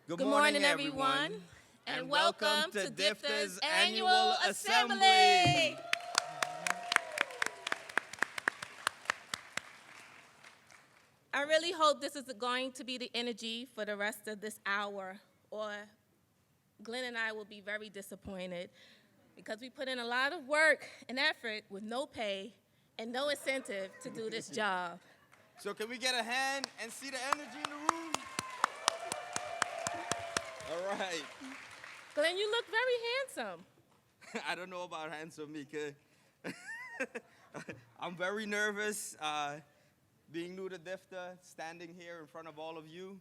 Good morning, everyone, and welcome to DFTA's annual assembly. I really hope this is going to be the energy for the rest of this hour, or Glenn and I will be very disappointed because we put in a lot of work and effort with no pay and no incentive to do this job. So can we get a hand and see the energy in the room? All right. Glenn, you look very handsome. I don't know about handsome, Mika. I'm very nervous being new to DFTA, standing here in front of all of you,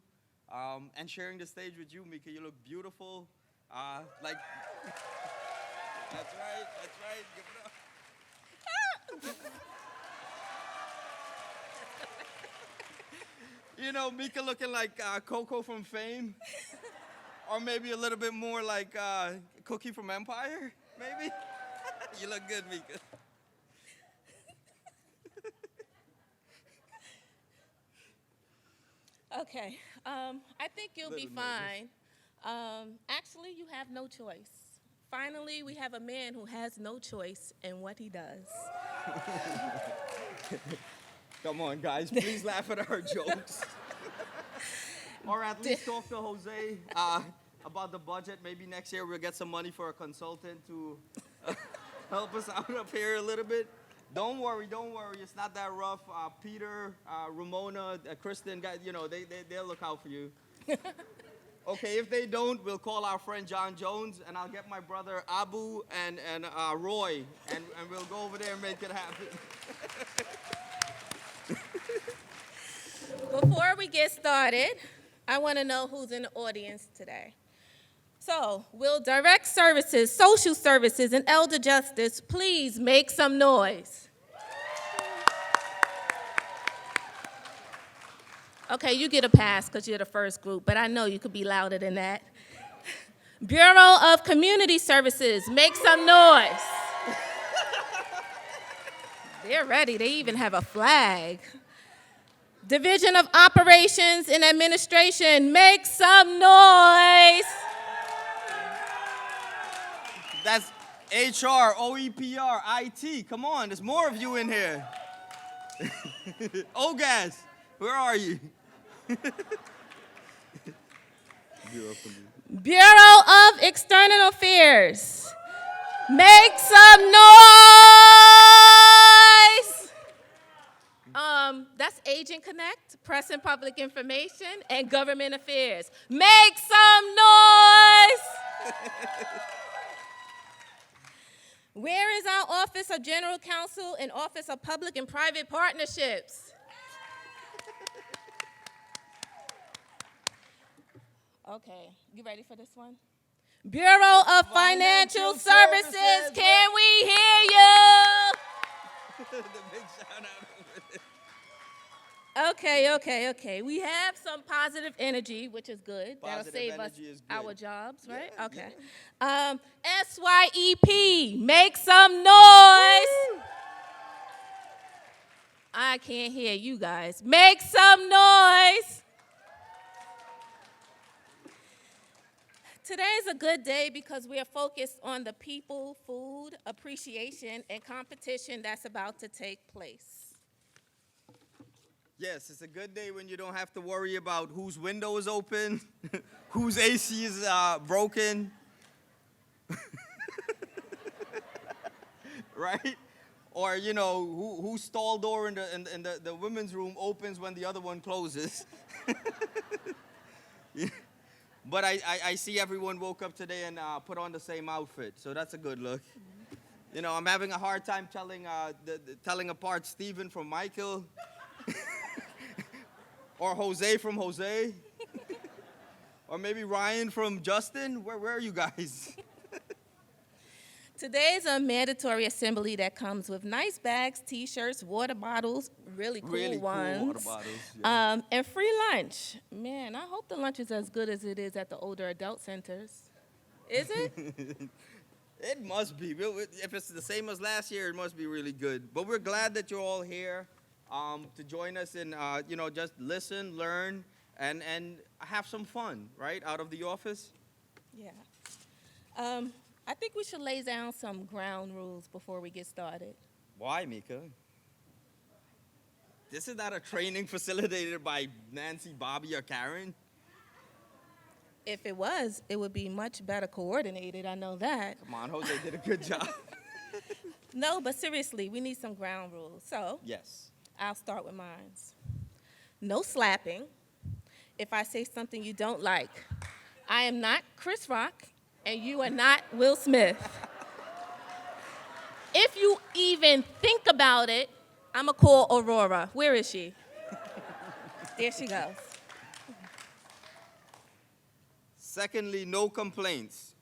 and sharing the stage with you, Mika. You look beautiful. That's right. Give it up. You know, Mika looking like Coco from Fame. Or maybe a little bit more like Cookie from Empire, maybe? You look good, Mika. Okay, I think you'll be fine. Actually, you have no choice. Finally, we have a man who has no choice in what he does. Come on, guys, please laugh at our jokes. Or at least talk to Jose about the budget. Maybe next year we'll get some money for a consultant to help us out up here a little bit. Don't worry. It's not that rough. Peter, Ramona, Kristen, guys, they'll look out for you. Okay, if they don't, we'll call our friend John Jones, and I'll get my brother Abu and Roy, and we'll go over there and make it happen. Before we get started, I want to know who's in the audience today. So, will direct services, social services, and elder justice please make some noise? Okay, you get a pass because you're the first group, but I know you could be louder than that. Bureau of Community Services, make some noise. They're ready. They even have a flag. Division of Operations and Administration, make some noise. That's HR, OEPR, IT. Come on, there's more of you in here. OGAS, where are you? Bureau of External Affairs, make some noise. That's Agent Connect, Press and Public Information, and Government Affairs. Make some noise. Where is our Office of General Counsel and Office of Public and Private Partnerships? Okay, you ready for this one? Bureau of Financial Services, can we hear you? The big shout out over there. Okay. We have some positive energy, which is good. That'll save us our jobs, right? Yeah, okay. Yeah. SYEP, make some noise. Woo! I can't hear you guys. Make some noise. Today's a good day because we are focused on the people, food, appreciation, and competition that's about to take place. Yes, it's a good day when you don't have to worry about whose window is open, whose AC is broken, right? Or whose stall door in the women's room opens when the other one closes. Yeah. But I see everyone woke up today and put on the same outfit, so that's a good look. Mm-hmm. I'm having a hard time telling apart Stephen from Michael. Or Jose from Jose. Or maybe Ryan from Justin. Where are you guys? Today's a mandatory assembly that comes with nice bags, T-shirts, water bottles, really cool ones. Cool water bottles. Yeah. And free lunch. Man, I hope the lunch is as good as it is at the older adult centers. Is it? It must be. If it's the same as last year, it must be really good. But we're glad that you're all here to join us and just listen, learn, and have some fun, right, out of the office. Yeah. I think we should lay down some ground rules before we get started. Why, Mika? This is not a training facilitated by Nancy, Bobby, or Karen. If it was, it would be much better coordinated. I know that. Come on, Jose did a good job. No, but seriously, we need some ground rules. So Yes. I'll start with mine. No slapping. If I say something you don't like, I am not Chris Rock, and you are not Will Smith. If you even think about it, I'm going to call Aurora. Where is she? There she goes. Secondly, no complaints.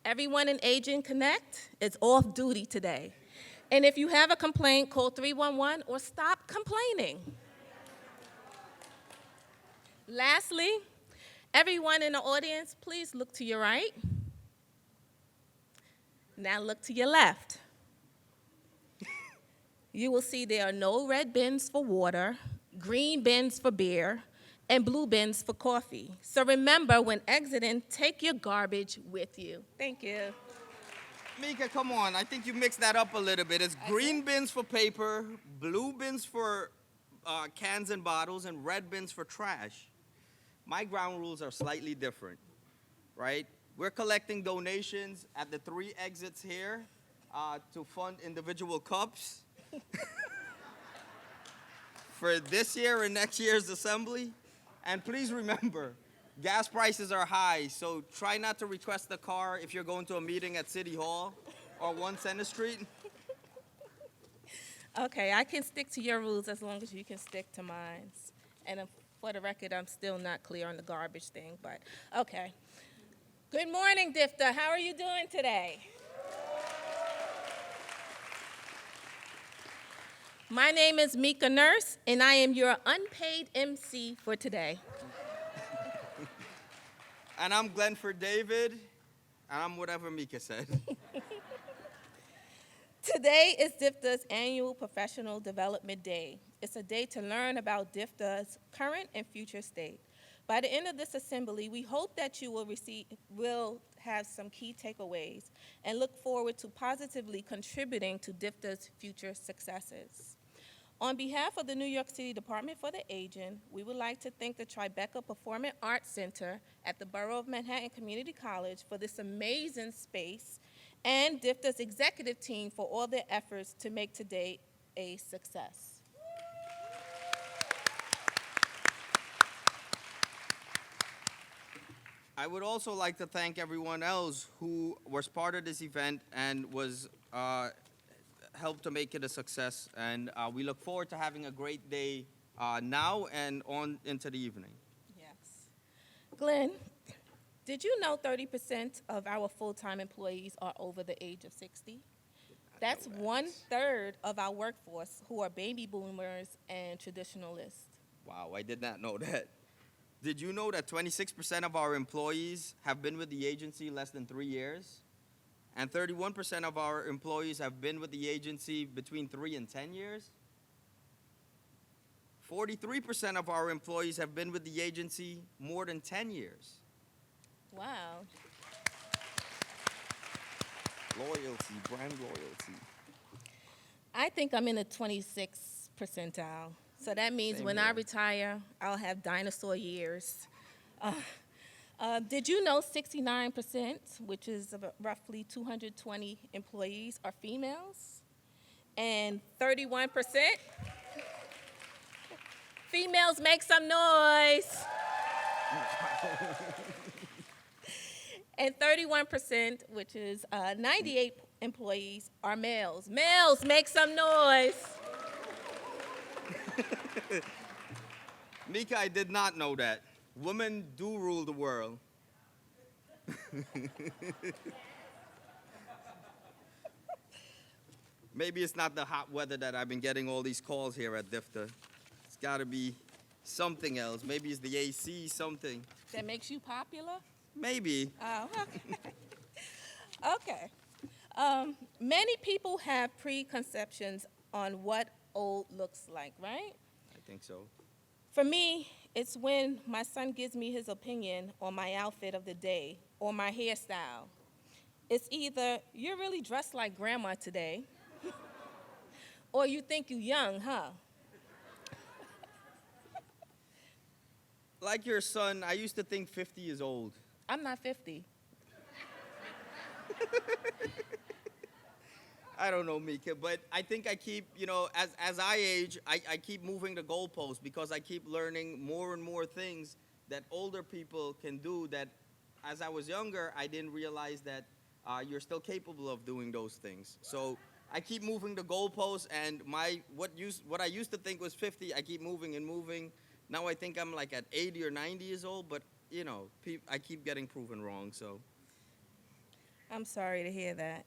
Everyone in Agent Connect is off duty today. And if you have a complaint, call 311 or stop complaining. Lastly, everyone in the audience, please look to your right. Now look to your left. You will see there are no red bins for water, green bins for beer, and blue bins for coffee. So remember, when exiting, take your garbage with you. Thank you. Mika, come on. I think you mixed that up a little bit. It's green bins for paper, blue bins for cans and bottles, and red bins for trash. My ground rules are slightly different, right? We're collecting donations at the 3 exits here to fund individual cups for this year and next year's assembly. And please remember, gas prices are high, so try not to request a car if you're going to a meeting at City Hall or 1 Center Street. Okay, I can stick to your rules as long as you can stick to mine. And for the record, I'm still not clear on the garbage thing, but okay. Good morning, DFTA. How are you doing today? My name is Mika Nurse, and I am your unpaid MC for today. And I'm Glenford David, and I'm whatever Mika said. Today is DFTA's annual Professional Development Day. It's a day to learn about DFTA's current and future state. By the end of this assembly, we hope that you will have some key takeaways and look forward to positively contributing to DFTA's future successes. On behalf of the New York City Department for the Aging, we would like to thank the Tribeca Performing Arts Center at the Borough of Manhattan Community College for this amazing space, and DFTA's executive team for all their efforts to make today a success. I would also like to thank everyone else who was part of this event and was helped to make it a success. And we look forward to having a great day now and on into the evening. Yes. Glenn, did you know 30% of our full-time employees are over the age of 60? That's 1/3 of our workforce who are baby boomers and traditionalists. Wow, I did not know that. Did you know that 26% of our employees have been with the agency less than 3 years? And 31% of our employees have been with the agency between 3 and 10 years? 43% of our employees have been with the agency more than 10 years. Wow. Loyalty, brand loyalty. I think I'm in the 26th percentile. So that means Same when I here. retire, I'll have dinosaur years. Did you know 69%, which is roughly 220 employees, are females? And 31%? Females, make some noise. And 31%, which is 98 employees, are males. Males, make some noise. Mika, I did not know that. Women do rule the world. Maybe it's not the hot weather that I've been getting all these calls here at DFTA. It's got to be something else. Maybe it's the AC, something. That makes you popular? Maybe. Oh, okay. Many people have preconceptions on what old looks like, right? I think so. For me, it's when my son gives me his opinion on my outfit of the day or my hairstyle. It's either, you're really dressed like grandma today, or you think you young, huh? Like your son, I used to think 50 is old. I'm not 50. I don't know, Mika, but I think I keep, as I age, I keep moving the goalposts because I keep learning more and more things that older people can do that as I was younger, I didn't realize that you're still capable of doing those things. So I keep moving the goalposts, and what I used to think was 50, I keep moving and moving. Now I think I'm like at 80 or 90 years old, but, I keep getting proven wrong, so. I'm sorry to hear that.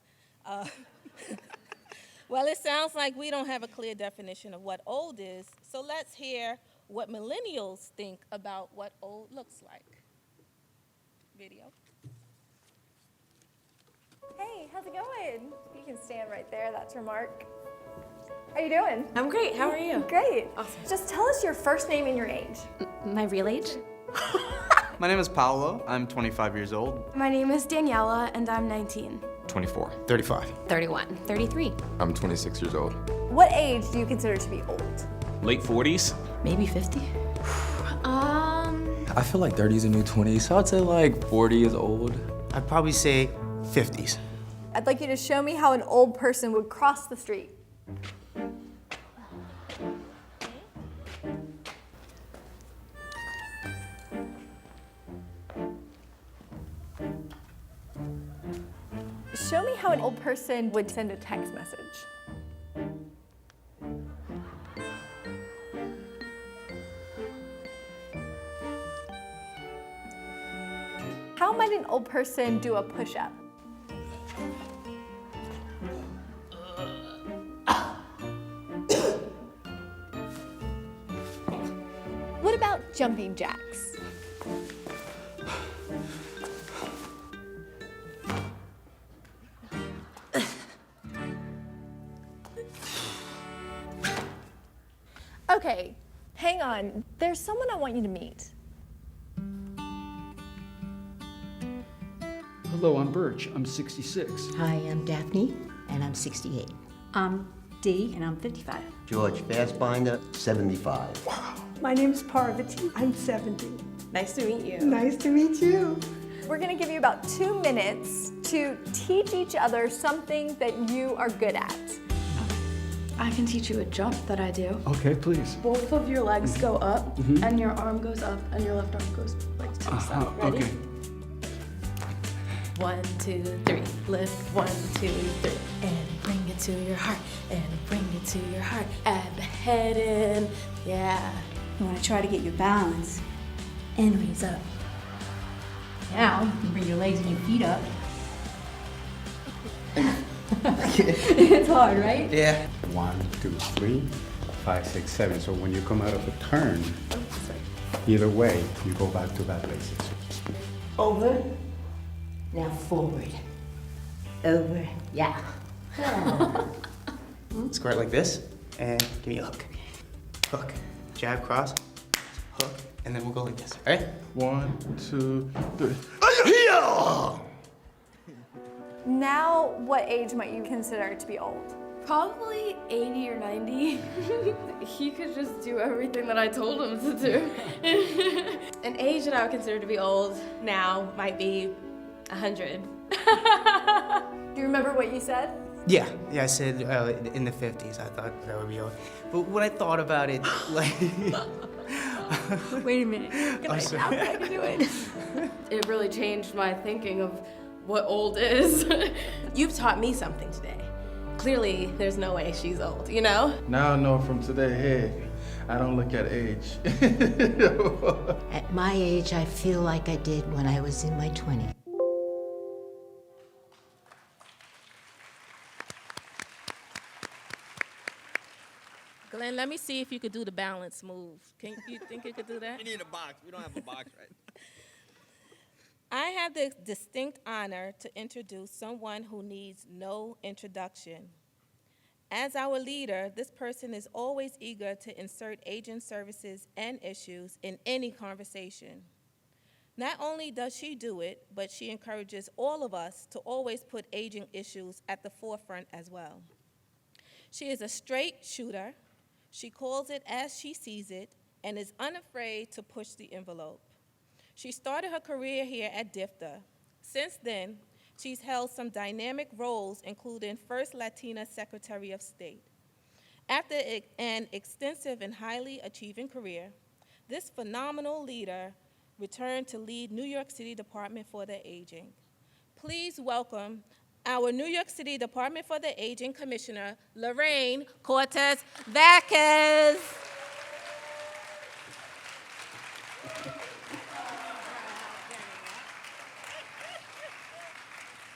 Well, it sounds like we don't have a clear definition of what old is, so let's hear what millennials think about what old looks like. Video. Hey, how's it going? You can stand right there. That's your mark. How you doing? I'm great. How are you? Great. Awesome. Just tell us your first name and your age. My real age? My name is Paolo. I'm 25 years old. My name is Daniela, and I'm 19. 24. 35. 31. 33. I'm 26 years old. What age do you consider to be old? Late 40s? Maybe 50. I feel like 30 is a new 20, so I'd say like 40 is old. I'd probably say 50s. I'd like you to show me how an old person would cross the street. Show me how an old person would send a text message. How might an old person do a push-up? What about jumping jacks? Okay, hang on. There's someone I want you to meet. Hello, I'm Birch. I'm 66. Hi, I'm Daphne, and I'm 68. I'm Dee, and I'm 55. George Fassbinder, 75. My name is Parvati. I'm 70. Nice to meet you. Nice to meet you. We're gonna give you about 2 minutes to teach each other something that you are good at. I can teach you a jump that I do. Okay, please. Both of your legs go up, and your arm goes up, and your left arm goes like to the side. Ready? Okay. 1, 2, 3. Lift 1, 2, 3. And bring it to your heart. And bring it to your heart. Add the head in. Yeah. You want to try to get your balance and raise up. Now, you can bring your legs and your feet up. It's hard, right? Yeah. 1, 2, 3, 5, 6, 7. So when you come out of a turn, either way, you go back to that basics. Over. Now forward. Over. Yeah. Square it like this, and give me a hook. Hook. Jab, cross, hook, and then we'll go like this, all right? 1, 2, 3. Now, what age might you consider to be old? Probably 80 or 90. He could just do everything that I told him to do. An age that I would consider to be old now might be 100. Do you remember what you said? Yeah, I said in the 50s, I thought that would be old. But when I thought about it, like... Wait a minute. I'm sorry. How can I do it? It really changed my thinking of what old is. You've taught me something today. Clearly, there's no way she's old, you know? Now I know from today, hey, I don't look at age. At my age, I feel like I did when I was in my 20s. Glenn, let me see if you could do the balance move. You think you could do that? We need a box. We don't have a box, right? I have the distinct honor to introduce someone who needs no introduction. As our leader, this person is always eager to insert aging services and issues in any conversation. Not only does she do it, but she encourages all of us to always put aging issues at the forefront as well. She is a straight shooter. She calls it as she sees it and is unafraid to push the envelope. She started her career here at DFTA. Since then, she's held some dynamic roles, including First Latina Secretary of State. After an extensive and highly achieving career, this phenomenal leader returned to lead New York City Department for the Aging. Please welcome our New York City Department for the Aging Commissioner, Lorraine Cortez Vázquez.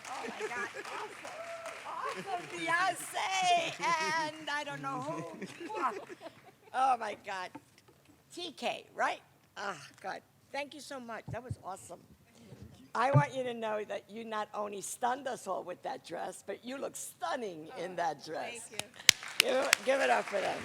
Oh my God, awesome Beyonce, and I don't know who. Oh my God, TK, right? Ah, God, thank you so much, that was awesome. I want you to know that you not only stunned us all with that dress, but you look stunning in that dress. Thank you. Give it up for them.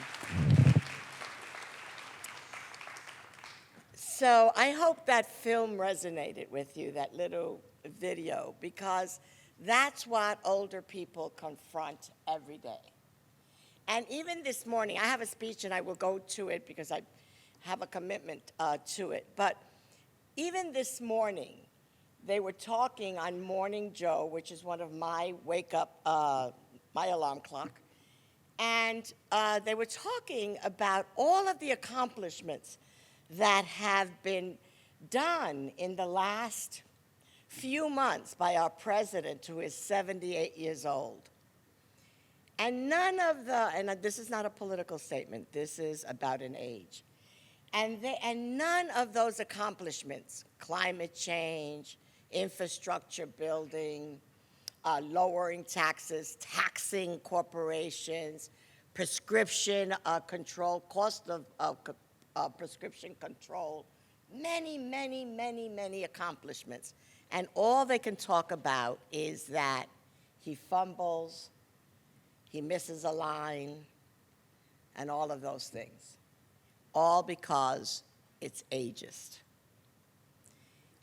So I hope that film resonated with you, that little video, because that's what older people confront every day. And even this morning, I have a speech and I will go to it because I have a commitment to it. But even this morning, they were talking on Morning Joe, which is one of my my alarm clock. And they were talking about all of the accomplishments that have been done in the last few months by our president, who is 78 years old. And none of the, and this is not a political statement, this is about an age. And none of those accomplishments, climate change, infrastructure building, lowering taxes, taxing corporations, prescription control, cost of prescription control, many accomplishments. And all they can talk about is that he fumbles, he misses a line, and all of those things. All because it's ageist.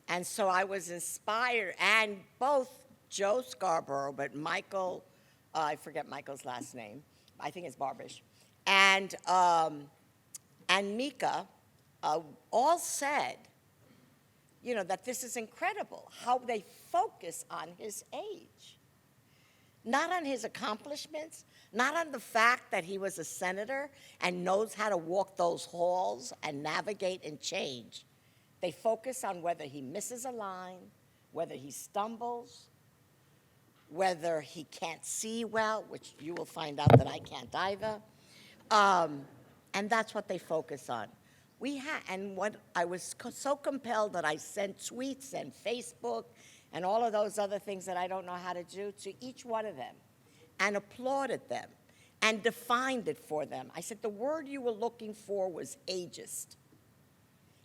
And so I was inspired, and both Joe Scarborough, but Michael, I forget Michael's last name, I think it's Barbish, and Mika all said, you know, that this is incredible, how they focus on his age. Not on his accomplishments, not on the fact that he was a senator and knows how to walk those halls and navigate and change. They focus on whether he misses a line, whether he stumbles, whether he can't see well, which you will find out that I can't either. And that's what they focus on. And what I was so compelled that I sent tweets and Facebook and all of those other things that I don't know how to do to each one of them and applauded them and defined it for them. I said, the word you were looking for was ageist.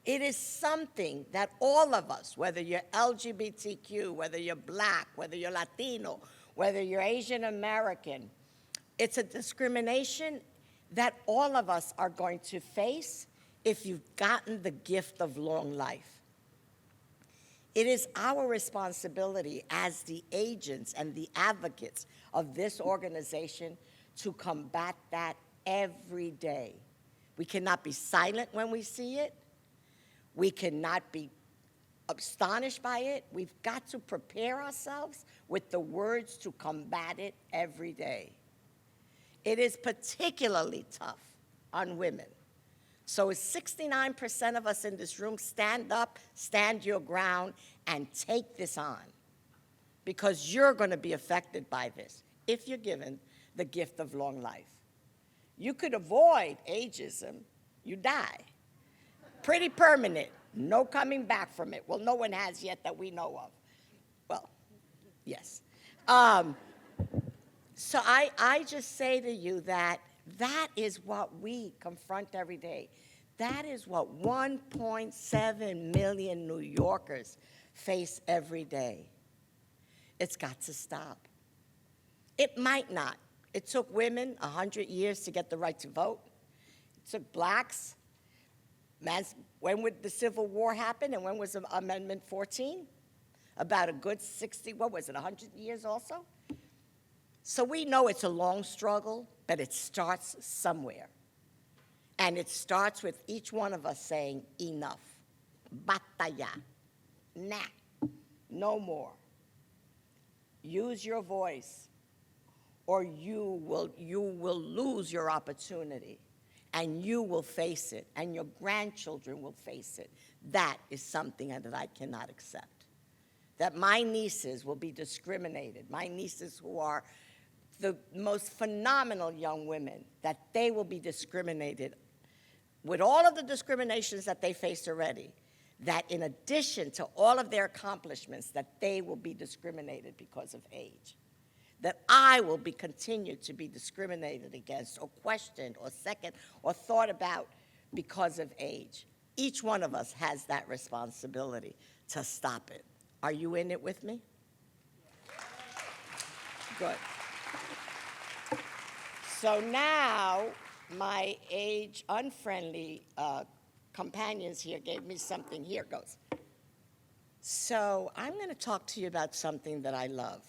It is something that all of us, whether you're LGBTQ, whether you're Black, whether you're Latino, whether you're Asian American, it's a discrimination that all of us are going to face if you've gotten the gift of long life. It is our responsibility as the agents and the advocates of this organization to combat that every day. We cannot be silent when we see it. We cannot be astonished by it. We've got to prepare ourselves with the words to combat it every day. It is particularly tough on women. So 69% of us in this room, stand up, stand your ground, and take this on. Because you're going to be affected by this if you're given the gift of long life. You could avoid ageism, you die. Pretty permanent, no coming back from it. Well, no one has yet that we know of. Well, yes. So I just say to you that that is what we confront every day. That is what 1.7 million New Yorkers face every day. It's got to stop. It might not. It took women 100 years to get the right to vote. It took blacks. When would the Civil War happen, and when was Amendment 14? About a good 60, what was it, 100 years also? So we know it's a long struggle, but it starts somewhere. And it starts with each one of us saying, enough. Basta ya. Nah. No more. Use your voice, or you will lose your opportunity, and you will face it, and your grandchildren will face it. That is something that I cannot accept. That my nieces will be discriminated, my nieces who are the most phenomenal young women, that they will be discriminated with all of the discriminations that they face already, that in addition to all of their accomplishments, that they will be discriminated because of age. That I will be continued to be discriminated against or questioned or second or thought about because of age. Each one of us has that responsibility to stop it. Are you in it with me? Good. So now my age-unfriendly companions here gave me something. Here it goes. So I'm going to talk to you about something that I love,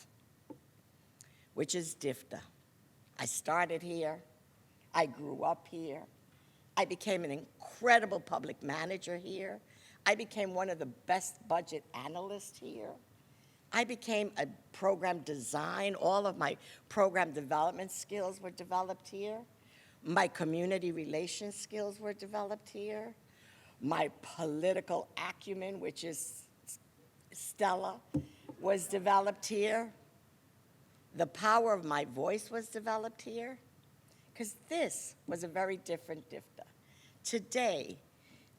which is DFTA. I started here. I grew up here. I became an incredible public manager here. I became one of the best budget analysts here. I became a program design. All of my program development skills were developed here. My community relations skills were developed here. My political acumen, which is Stella, was developed here. The power of my voice was developed here, because this was a very different DFTA. Today,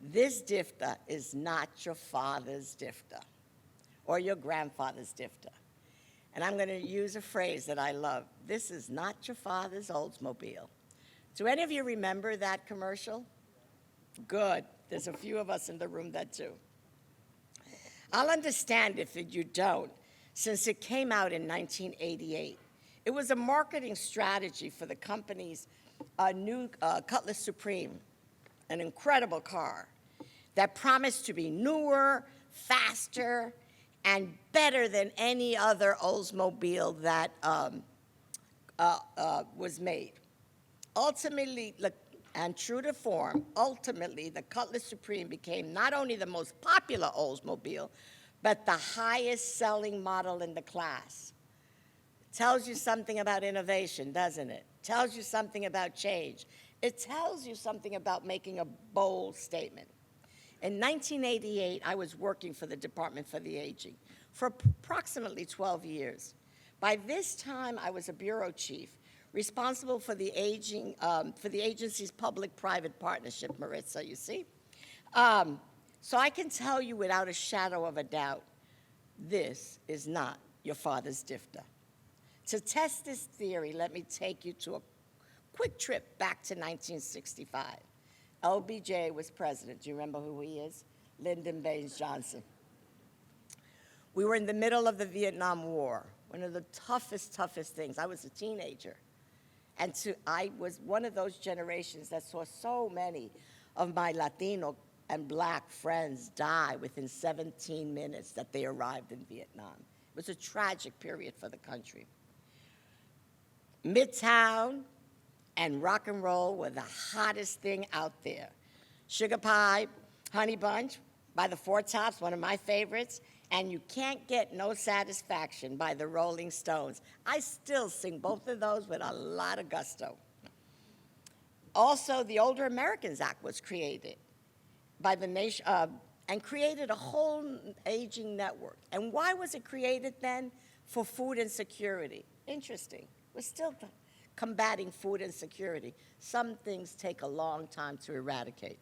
this DFTA is not your father's DFTA or your grandfather's DFTA. And I'm going to use a phrase that I love. This is not your father's Oldsmobile. Do any of you remember that commercial? Good. There's a few of us in the room that do. I'll understand if you don't, since it came out in 1988. It was a marketing strategy for the company's new Cutlass Supreme, an incredible car that promised to be newer, faster, and better than any other Oldsmobile that was made. Ultimately, and true to form, ultimately, the Cutlass Supreme became not only the most popular Oldsmobile, but the highest selling model in the class. Tells you something about innovation, doesn't it? Tells you something about change. It tells you something about making a bold statement. In 1988, I was working for the Department for the Aging for approximately 12 years. By this time, I was a bureau chief responsible for the aging, for the agency's public-private partnership, Maritza, you see? So I can tell you without a shadow of a doubt, this is not your father's DFTA. To test this theory, let me take you to a quick trip back to 1965. LBJ was president. Do you remember who he is? Lyndon Baines Johnson. We were in the middle of the Vietnam War, one of the toughest things. I was a teenager. And I was one of those generations that saw so many of my Latino and black friends die within 17 minutes that they arrived in Vietnam. It was a tragic period for the country. Midtown and rock and roll were the hottest thing out there. Sugar Pie, Honey Bunch by the Four Tops, one of my favorites, and You Can't Get No Satisfaction by the Rolling Stones. I still sing both of those with a lot of gusto. Also, the Older Americans Act was created by the nation, and created a whole aging network. And why was it created then? For food insecurity. Interesting. We're still combating food insecurity. Some things take a long time to eradicate.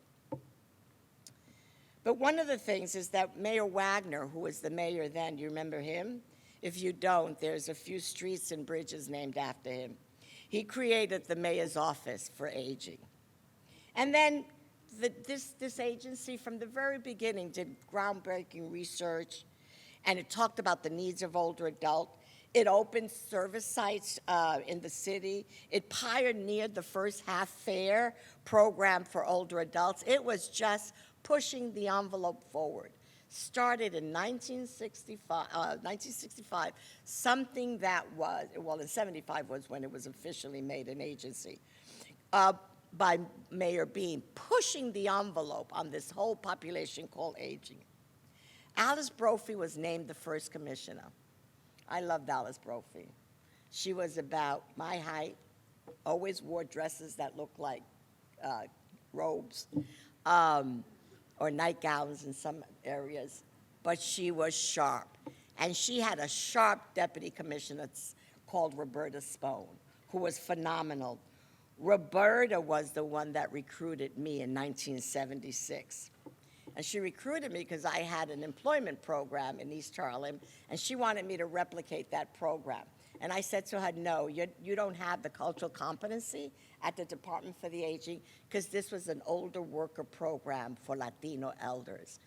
But one of the things is that Mayor Wagner, who was the mayor then, do you remember him? If you don't, there's a few streets and bridges named after him. He created the mayor's office for aging. And then this agency from the very beginning did groundbreaking research, and it talked about the needs of older adults. It opened service sites in the city. It pioneered the first half-fare program for older adults. It was just pushing the envelope forward. Started in 1965, something that was, well, in 75 was when it was officially made an agency, by Mayor Bean, pushing the envelope on this whole population called aging. Alice Brophy was named the first commissioner. I loved Alice Brophy. She was about my height, always wore dresses that looked like robes, or nightgowns in some areas, but she was sharp. And she had a sharp deputy commissioner called Roberta Spohn, who was phenomenal. Roberta was the one that recruited me in 1976. And she recruited me because I had an employment program in East Harlem, and she wanted me to replicate that program. And I said to her, no, you don't have the cultural competency at the Department for the Aging, because this was an older worker program for Latino elders.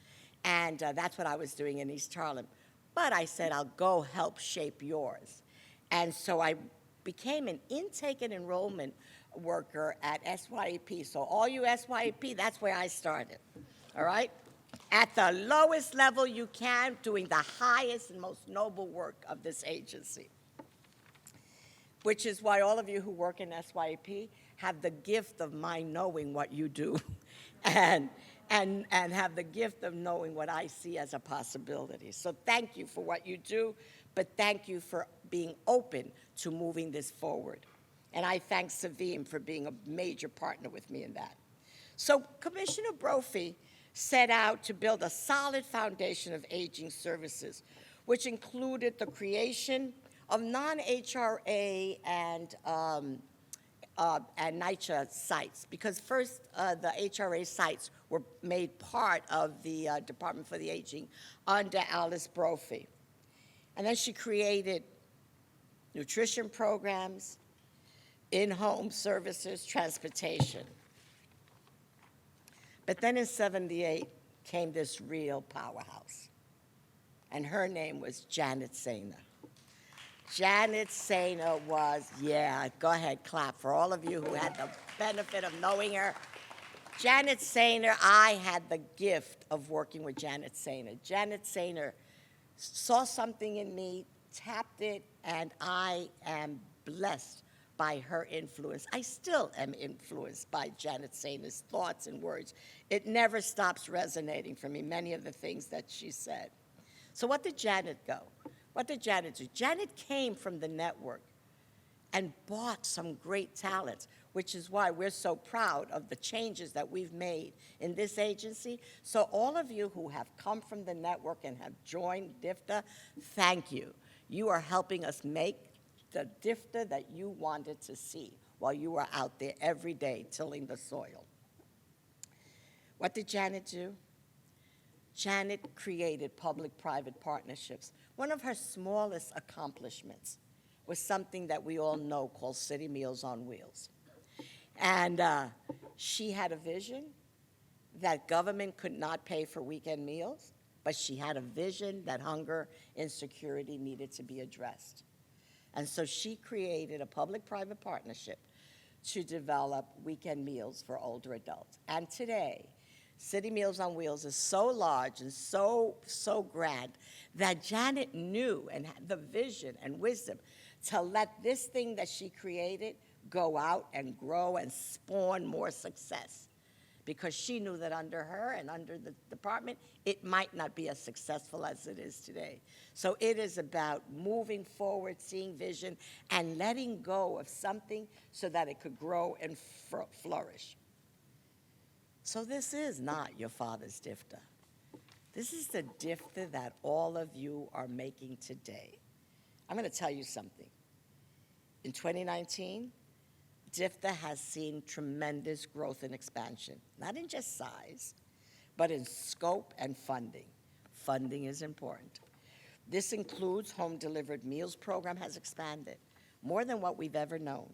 And that's what I was doing in East Harlem. But I said, I'll go help shape yours. And so I became an intake and enrollment worker at SYEP. So all you SYEP, that's where I started, all right? At the lowest level you can, doing the highest and most noble work of this agency, which is why all of you who work in SYEP have the gift of my knowing what you do and have the gift of knowing what I see as a possibility. So thank you for what you do, but thank you for being open to moving this forward. And I thank Savim for being a major partner with me in that. So Commissioner Brophy set out to build a solid foundation of aging services, which included the creation of non-HRA and NYCHA sites, because first the HRA sites were made part of the Department for the Aging under Alice Brophy. And then she created nutrition programs, in-home services, transportation. But then in '78 came this real powerhouse, and her name was Janet Cena. Janet Cena was, yeah, go ahead, clap for all of you who had the benefit of knowing her. Janet Cena, I had the gift of working with Janet Cena. Janet Cena saw something in me, tapped it, and I am blessed by her influence. I still am influenced by Janet Cena's thoughts and words. It never stops resonating for me, many of the things that she said. So what did Janet go? What did Janet do? Janet came from the network and bought some great talents, which is why we're so proud of the changes that we've made in this agency. So all of you who have come from the network and have joined DFTA, thank you. You are helping us make the DFTA that you wanted to see while you were out there every day tilling the soil. What did Janet do? Janet created public-private partnerships. One of her smallest accomplishments was something that we all know called City Meals on Wheels. And she had a vision that government could not pay for weekend meals, but she had a vision that hunger insecurity needed to be addressed. And so she created a public-private partnership to develop weekend meals for older adults. And today, City Meals on Wheels is so large and so grand that Janet knew and had the vision and wisdom to let this thing that she created go out and grow and spawn more success, because she knew that under her and under the department, it might not be as successful as it is today. So it is about moving forward, seeing vision, and letting go of something so that it could grow and flourish. So this is not your father's DFTA. This is the DFTA that all of you are making today. I'm going to tell you something. In 2019, DFTA has seen tremendous growth and expansion, not in just size, but in scope and funding. Funding is important. This includes home-delivered meals program has expanded, more than what we've ever known.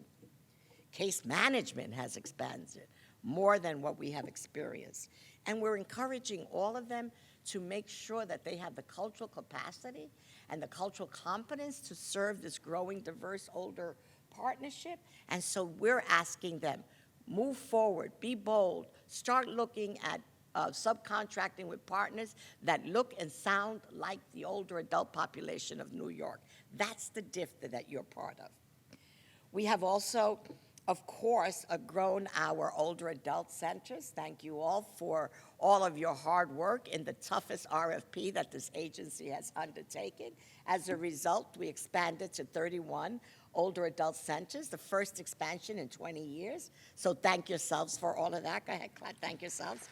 Case management has expanded, more than what we have experienced. And we're encouraging all of them to make sure that they have the cultural capacity and the cultural competence to serve this growing, diverse, older partnership. And so we're asking them, move forward, be bold, start looking at subcontracting with partners that look and sound like the older adult population of New York. That's the DFTA that you're part of. We have also, of course, grown our older adult centers. Thank you all for all of your hard work in the toughest RFP that this agency has undertaken. As a result, we expanded to 31 older adult centers, the first expansion in 20 years. So thank yourselves for all of that. Go ahead, clap, thank yourselves.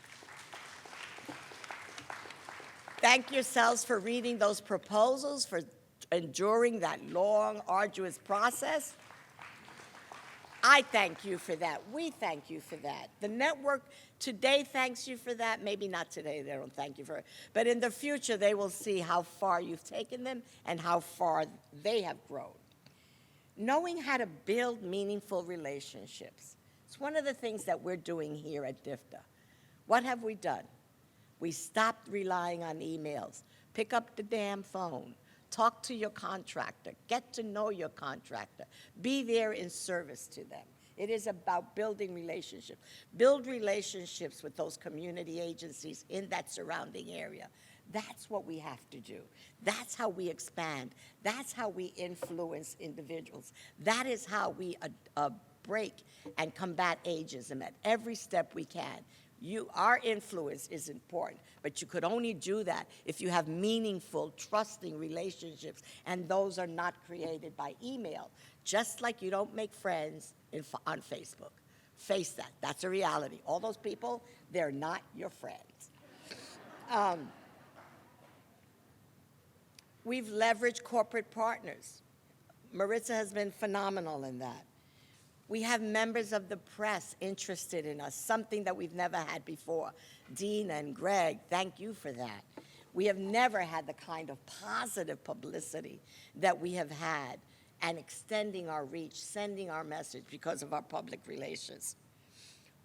Thank yourselves for reading those proposals, for enduring that long, arduous process. I thank you for that. We thank you for that. The network today thanks you for that. Maybe not today, they don't thank you for it. But in the future, they will see how far you've taken them and how far they have grown. Knowing how to build meaningful relationships. It's one of the things that we're doing here at DFTA. What have we done? We stopped relying on emails. Pick up the damn phone. Talk to your contractor. Get to know your contractor. Be there in service to them. It is about building relationships. Build relationships with those community agencies in that surrounding area. That's what we have to do. That's how we expand. That's how we influence individuals. That is how we break and combat ageism at every step we can. Our influence is important, but you could only do that if you have meaningful, trusting relationships, and those are not created by email. Just like you don't make friends on Facebook. Face that. That's a reality. All those people, they're not your friends. We've leveraged corporate partners. Maritza has been phenomenal in that. We have members of the press interested in us, something that we've never had before. Dean and Greg, thank you for that. We have never had the kind of positive publicity that we have had, and extending our reach, sending our message because of our public relations.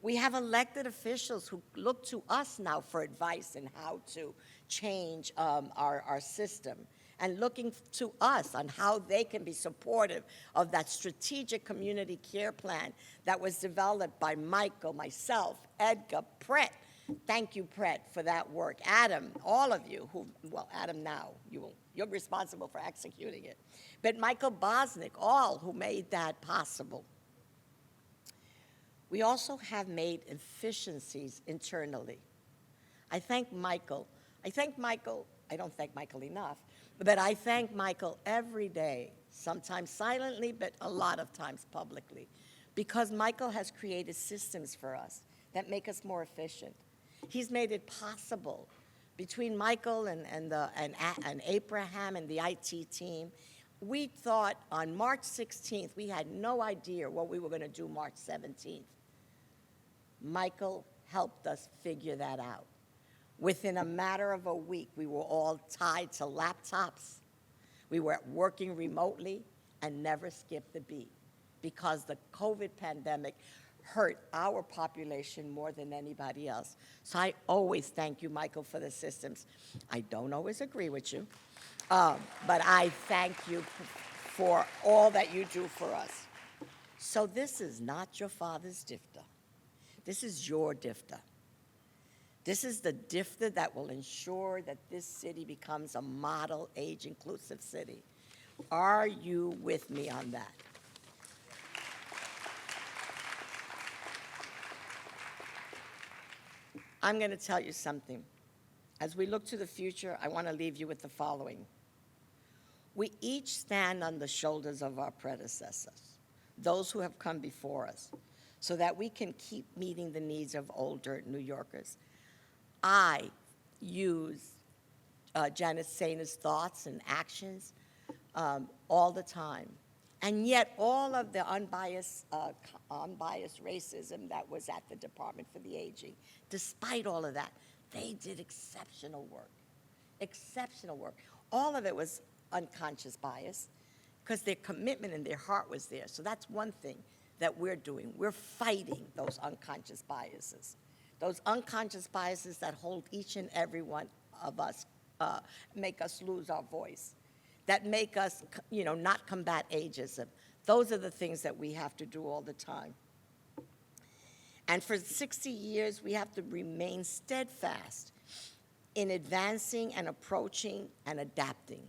We have elected officials who look to us now for advice in how to change our system, and looking to us on how they can be supportive of that strategic community care plan that was developed by Michael, myself, Edgar, Brett. Thank you, Brett, for that work. Adam, all of you Adam now, you're responsible for executing it. But Michael Bosnick, all who made that possible. We also have made efficiencies internally. I thank Michael. I don't thank Michael enough, but I thank Michael every day, sometimes silently, but a lot of times publicly, because Michael has created systems for us that make us more efficient. He's made it possible between Michael and Abraham and the IT team. We thought on March 16th, we had no idea what we were going to do March 17th. Michael helped us figure that out. Within a matter of a week, we were all tied to laptops. We were working remotely and never skipped a beat because the COVID pandemic hurt our population more than anybody else. So I always thank you, Michael, for the systems. I don't always agree with you, but I thank you for all that you do for us. So this is not your father's DFTA. This is your DFTA. This is the DFTA that will ensure that this city becomes a model age-inclusive city. Are you with me on that? I'm going to tell you something. As we look to the future, I want to leave you with the following. We each stand on the shoulders of our predecessors, those who have come before us, so that we can keep meeting the needs of older New Yorkers. I use Janet Cena's thoughts and actions all the time. And yet all of the unbiased racism that was at the Department for the Aging, despite all of that, they did exceptional work. Exceptional work. All of it was unconscious bias because their commitment and their heart was there. So that's one thing. that we're doing. We're fighting those unconscious biases. Those unconscious biases that hold each and every one of us, make us lose our voice, that make us, not combat ageism. Those are the things that we have to do all the time. And for 60 years, we have to remain steadfast in advancing and approaching and adapting.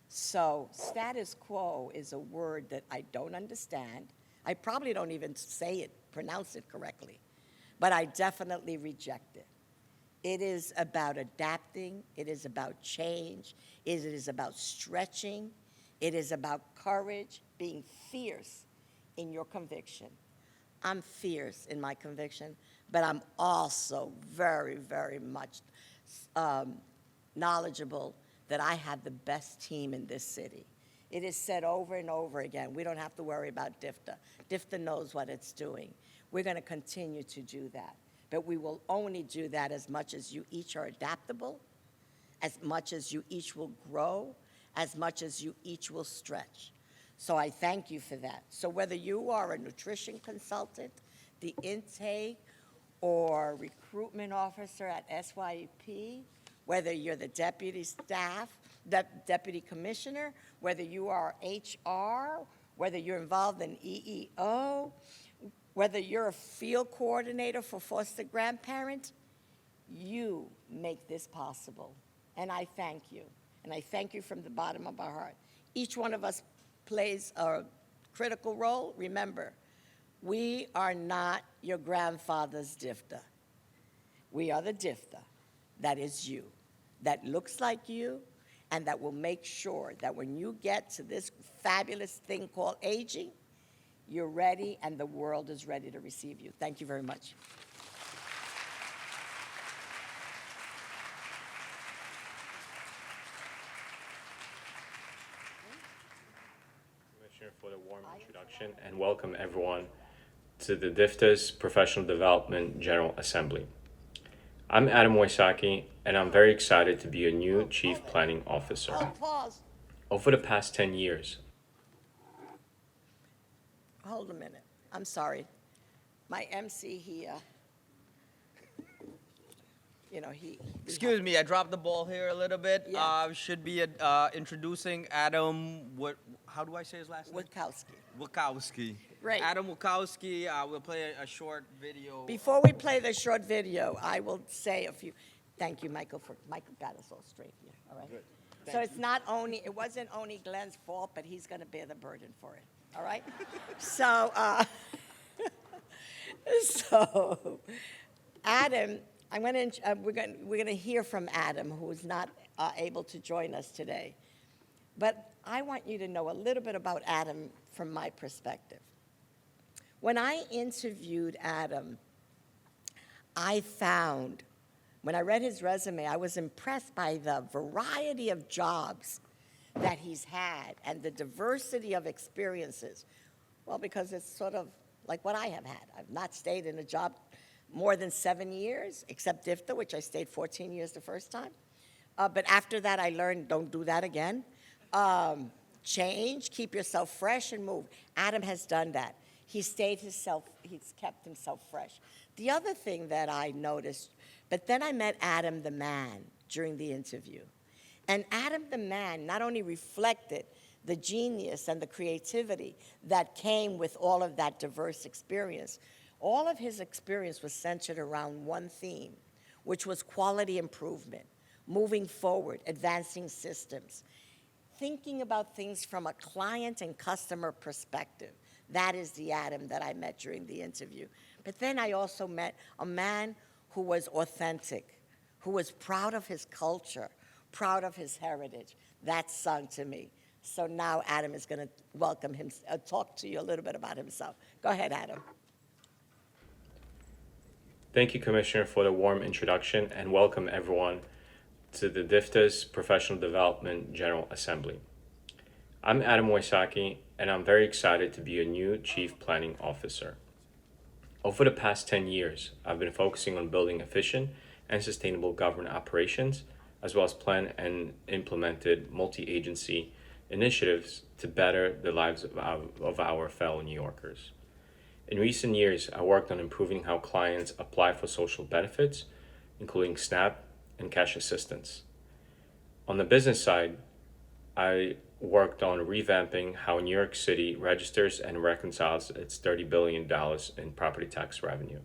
So status quo is a word that I don't understand. I probably don't even pronounce it correctly, but I definitely reject it. It is about adapting. It is about change. It is about stretching. It is about courage, being fierce in your conviction. I'm fierce in my conviction, but I'm also very, very much knowledgeable that I have the best team in this city. It is said over and over again, we don't have to worry about DFTA. DFTA knows what it's doing. We're going to continue to do that. But we will only do that as much as you each are adaptable, as much as you each will grow, as much as you each will stretch. So I thank you for that. So whether you are a nutrition consultant, the intake, or recruitment officer at SYEP, whether you're the deputy staff, deputy commissioner, whether you are HR, whether you're involved in EEO, whether you're a field coordinator for foster grandparents, you make this possible. And I thank you. And I thank you from the bottom of our heart. Each one of us plays a critical role. Remember, we are not your grandfather's DFTA. We are the DFTA. That is you, that looks like you, and that will make sure that when you get to this fabulous thing called aging, you're ready and the world is ready to receive you. Thank you very much. Commissioner, for the warm introduction, and welcome everyone to the DFTA's Professional Development General Assembly. I'm Adam Oysaki, and I'm very excited to be your new Chief Planning Officer. Pause. Over the past 10 years, Hold a minute. I'm sorry. My MC here, Excuse me, I dropped the ball here a little bit. Yeah. Should be introducing Adam, how do I say his last name? Mukowski. Right. Adam Mukowski. We'll play a short video. Before we play the short video, I will say a few. Thank you, Michael. Michael got us all straight here. All right. Good. So it wasn't only Glenn's fault, but he's going to bear the burden for it. All right. So, Adam, we're going to hear from Adam, who is not able to join us today. But I want you to know a little bit about Adam from my perspective. When I interviewed Adam, when I read his resume, I was impressed by the variety of jobs that he's had and the diversity of experiences. Well, because it's sort of like what I have had. I've not stayed in a job more than 7 years, except DFTA, which I stayed 14 years the first time. But after that, I learned, don't do that again. Change, keep yourself fresh, and move. Adam has done that. He's kept himself fresh. The other thing that I noticed, but then I met Adam the man during the interview. And Adam the man not only reflected the genius and the creativity that came with all of that diverse experience, all of his experience was centered around one theme, which was quality improvement, moving forward, advancing systems, thinking about things from a client and customer perspective. That is the Adam that I met during the interview. But then I also met a man who was authentic, who was proud of his culture, proud of his heritage. That sung to me. So now Adam is going to talk to you a little bit about himself. Go ahead, Adam. thank you, Commissioner, for the warm introduction, and welcome everyone to the DFTA's Professional Development General Assembly. I'm Adam Oysaki, and I'm very excited to be your new Chief Planning Officer. Over the past 10 years, I've been focusing on building efficient and sustainable government operations, as well as planned and implemented multi-agency initiatives to better the lives of our fellow New Yorkers. In recent years, I worked on improving how clients apply for social benefits, including SNAP and cash assistance. On the business side, I worked on revamping how New York City registers and reconciles its $30 billion in property tax revenue.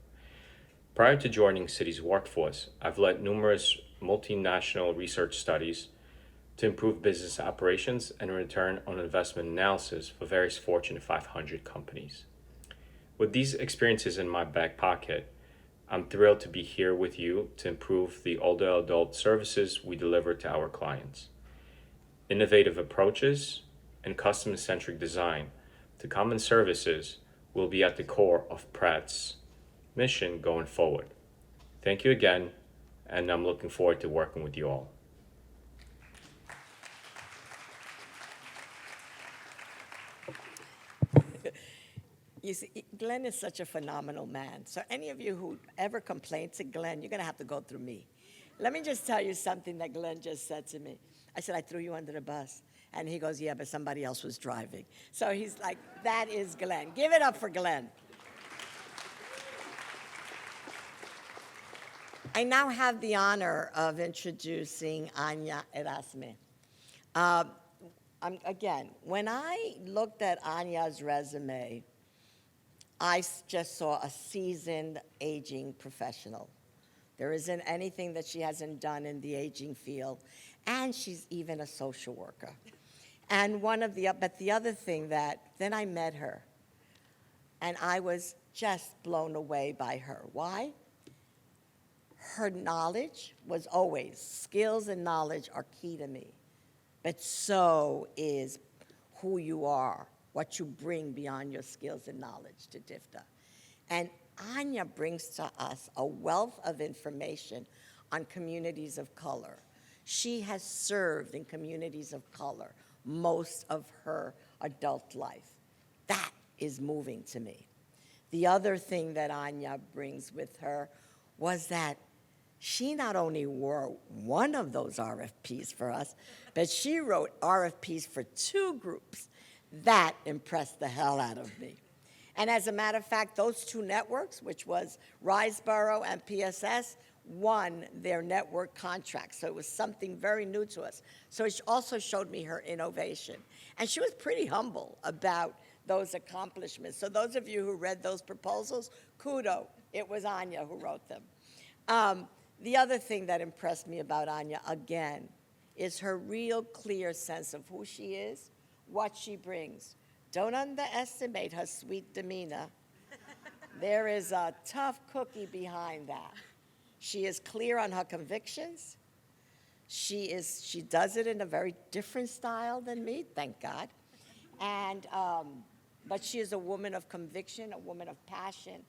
Prior to joining City's workforce, I've led numerous multinational research studies to improve business operations and return on investment analysis for various Fortune 500 companies. With these experiences in my back pocket, I'm thrilled to be here with you to improve the older adult services we deliver to our clients. Innovative approaches and customer-centric design to common services will be at the core of Pratt's mission going forward. Thank you again, and I'm looking forward to working with you all. You see, Glenn is such a phenomenal man. So any of you who ever complain to Glenn, you're going to have to go through me. Let me just tell you something that Glenn just said to me. I said, I threw you under the bus. And he goes, yeah, but somebody else was driving. So he's like, that is Glenn. Give it up for Glenn. I now have the honor of introducing Anya Erasme. Again, when I looked at Anya's resume, I just saw a seasoned aging professional. There isn't anything that she hasn't done in the aging field, and she's even a social worker. And but the other thing then I met her, and I was just blown away by her. Why? Her knowledge was always, skills and knowledge are key to me, but so is who you are, what you bring beyond your skills and knowledge to DFTA. And Anya brings to us a wealth of information on communities of color. She has served in communities of color most of her adult life. That is moving to me. The other thing that Anya brings with her was that she not only wrote one of those RFPs for us, but she wrote RFPs for 2 groups. That impressed the hell out of me. And as a matter of fact, those 2 networks, which was Riseboro and PSS, won their network contract. So it was something very new to us. So it also showed me her innovation. And she was pretty humble about those accomplishments. So those of you who read those proposals, kudos. It was Anya who wrote them. The other thing that impressed me about Anya, again, is her real clear sense of who she is, what she brings. Don't underestimate her sweet demeanor. There is a tough cookie behind that. She is clear on her convictions. She does it in a very different style than me, thank God. And, but she is a woman of conviction, a woman of passion,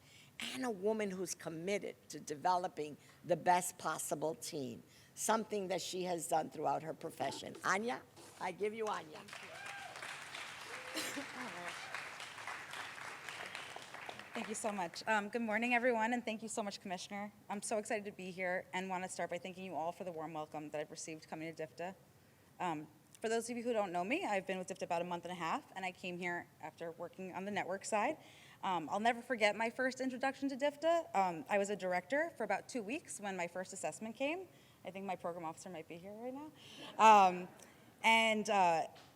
and a woman who's committed to developing the best possible team, something that she has done throughout her profession. Anya, I give you Anya. Thank you so much. Good morning, everyone, and thank you so much, Commissioner. I'm so excited to be here and want to start by thanking you all for the warm welcome that I've received coming to DFTA. For those of you who don't know me, I've been with DFTA about a month and a half, and I came here after working on the network side. I'll never forget my first introduction to DFTA. I was a director for about 2 weeks when my first assessment came. I think my program officer might be here right now.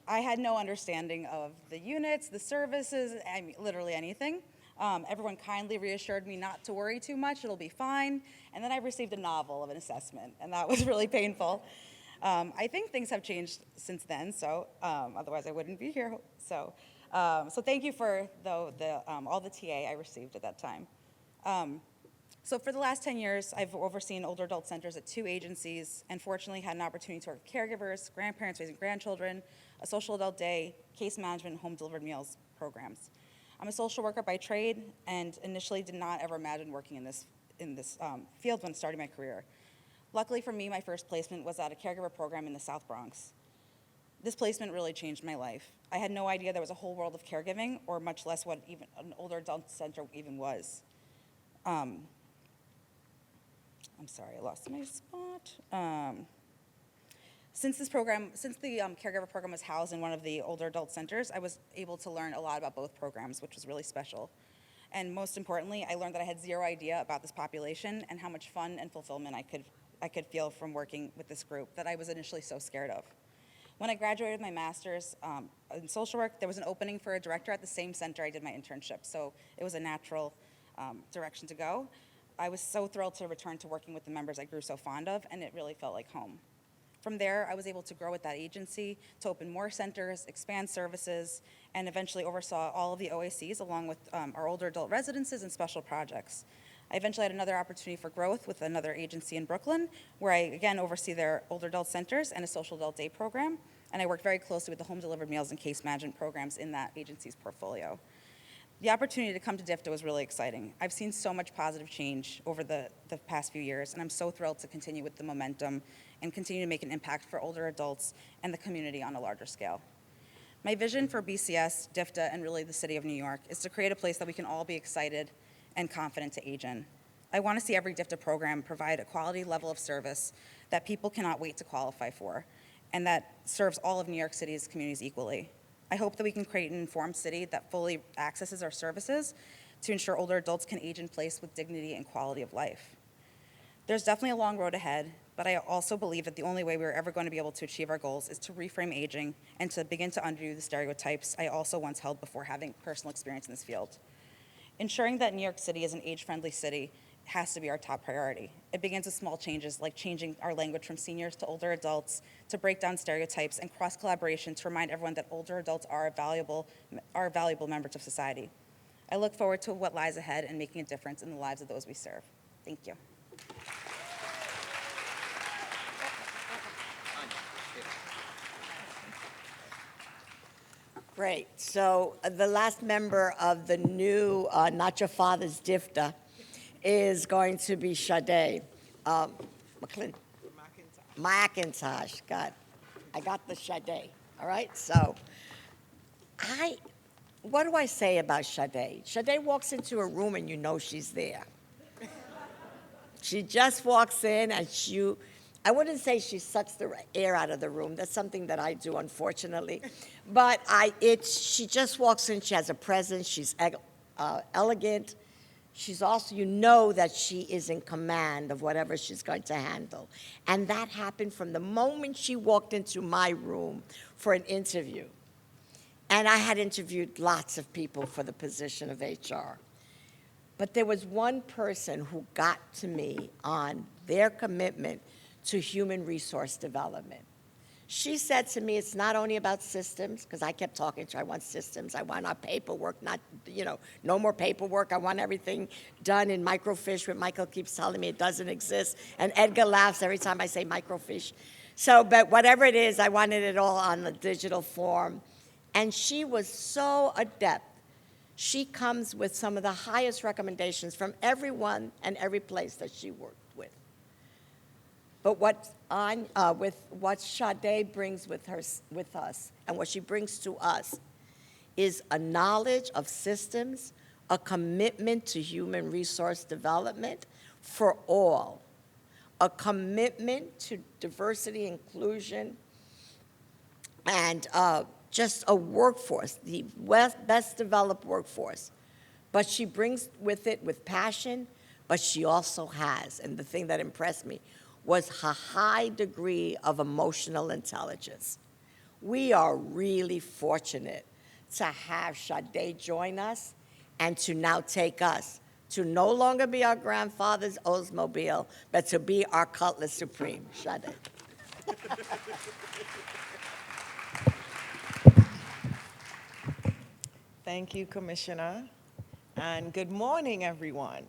I had no understanding of the units, the services, I mean, literally anything. Everyone kindly reassured me not to worry too much, it'll be fine. And then I received a novel of an assessment, and that was really painful. I think things have changed since then, so otherwise I wouldn't be here. So thank you for all the TA I received at that time. So for the last 10 years, I've overseen older adult centers at 2 agencies, and fortunately had an opportunity to work with caregivers, grandparents raising grandchildren, a social adult day, case management, home delivered meals programs. I'm a social worker by trade, and initially did not ever imagine working in this field when starting my career. Luckily for me, my first placement was at a caregiver program in the South Bronx. This placement really changed my life. I had no idea there was a whole world of caregiving, or much less what even an older adult center even was. I'm sorry, I lost my spot. Since the caregiver program was housed in one of the older adult centers, I was able to learn a lot about both programs, which was really special. And most importantly, I learned that I had zero idea about this population and how much fun and fulfillment I could feel from working with this group that I was initially so scared of. When I graduated my master's in social work, there was an opening for a director at the same center I did my internship, so it was a natural direction to go. I was so thrilled to return to working with the members I grew so fond of, and it really felt like home. From there, I was able to grow with that agency, to open more centers, expand services, and eventually oversaw all of the OACs along with our older adult residences and special projects. I eventually had another opportunity for growth with another agency in Brooklyn, where I again oversee their older adult centers and a social adult day program, and I work very closely with the home delivered meals and case management programs in that agency's portfolio. The opportunity to come to DFTA was really exciting. I've seen so much positive change over the past few years, and I'm so thrilled to continue with the momentum and continue to make an impact for older adults and the community on a larger scale. My vision for BCS, DFTA, and really the city of New York is to create a place that we can all be excited and confident to age in. I want to see every DFTA program provide a quality level of service that people cannot wait to qualify for, and that serves all of New York City's communities equally. I hope that we can create an informed city that fully accesses our services to ensure older adults can age in place with dignity and quality of life. There's definitely a long road ahead, but I also believe that the only way we're ever going to be able to achieve our goals is to reframe aging and to begin to undo the stereotypes I also once held before having personal experience in this field. Ensuring that New York City is an age-friendly city has to be our top priority. It begins with small changes like changing our language from seniors to older adults, to break down stereotypes and cross-collaboration to remind everyone that older adults are valuable members of society. I look forward to what lies ahead and making a difference in the lives of those we serve. Thank you. Great. So the last member of the new Not Your Father's DFTA is going to be Sade McIntosh. God, I got the Sade. All right. So what do I say about Sade? Sade walks into a room and you know she's there. She just walks in and I wouldn't say she sucks the air out of the room. That's something that I do, unfortunately. But she just walks in. She has a presence. She's elegant. She's also, you know that she is in command of whatever she's going to handle. And that happened from the moment she walked into my room for an interview. And I had interviewed lots of people for the position of HR. But there was one person who got to me on their commitment to human resource development. She said to me, it's not only about systems, because I kept talking to her, I want systems, I want our paperwork, no more paperwork, I want everything done in microfiche, but Michael keeps telling me it doesn't exist, and Edgar laughs every time I say microfiche. So, but whatever it is, I wanted it all on the digital form. And she was so adept. She comes with some of the highest recommendations from everyone and every place that she worked with. But what Sade brings with us, and what she brings to us, is a knowledge of systems, a commitment to human resource development for all, a commitment to diversity, inclusion, and just a workforce, the best developed workforce. But she brings with it with passion, but she also has, and the thing that impressed me, was a high degree of emotional intelligence. We are really fortunate to have Sade join us and to now take us to no longer be our grandfather's Oldsmobile, but to be our Cutlass Supreme. Sade. Thank you, Commissioner, and good morning, everyone.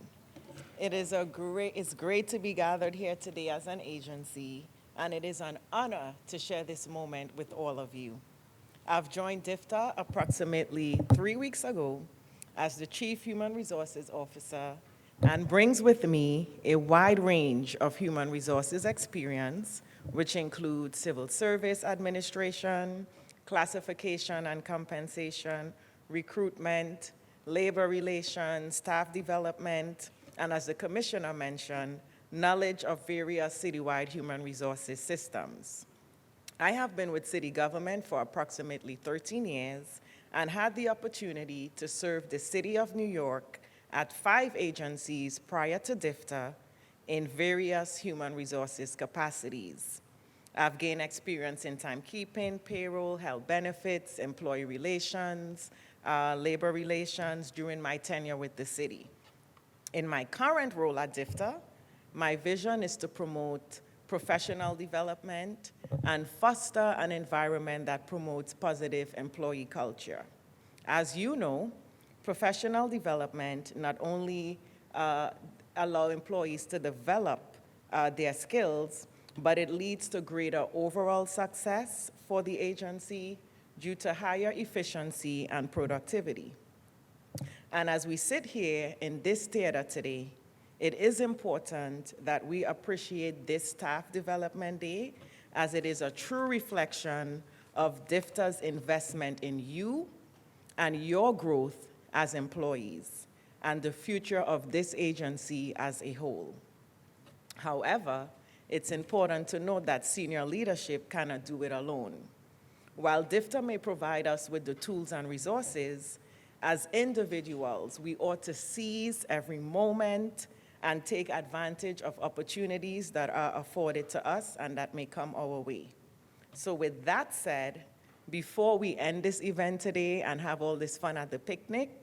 It's great to be gathered here today as an agency, and it is an honor to share this moment with all of you. I've joined DFTA approximately 3 weeks ago as the Chief Human Resources Officer, and brings with me a wide range of human resources experience, which includes civil service administration, classification and compensation, recruitment, labor relations, staff development, and as the Commissioner mentioned, knowledge of various citywide human resources systems. I have been with city government for approximately 13 years and had the opportunity to serve the city of New York at 5 agencies prior to DFTA in various human resources capacities. I've gained experience in timekeeping, payroll, health benefits, employee relations, labor relations during my tenure with the city. In my current role at DFTA, my vision is to promote professional development and foster an environment that promotes positive employee culture. As you know, professional development not only allow employees to develop their skills, but it leads to greater overall success for the agency due to higher efficiency and productivity. And as we sit here in this theater today, it is important that we appreciate this Staff Development Day, as it is a true reflection of DFTA's investment in you and your growth as employees and the future of this agency as a whole. However, it's important to note that senior leadership cannot do it alone. While DFTA may provide us with the tools and resources, as individuals, we ought to seize every moment and take advantage of opportunities that are afforded to us and that may come our way. So with that said, before we end this event today and have all this fun at the picnic,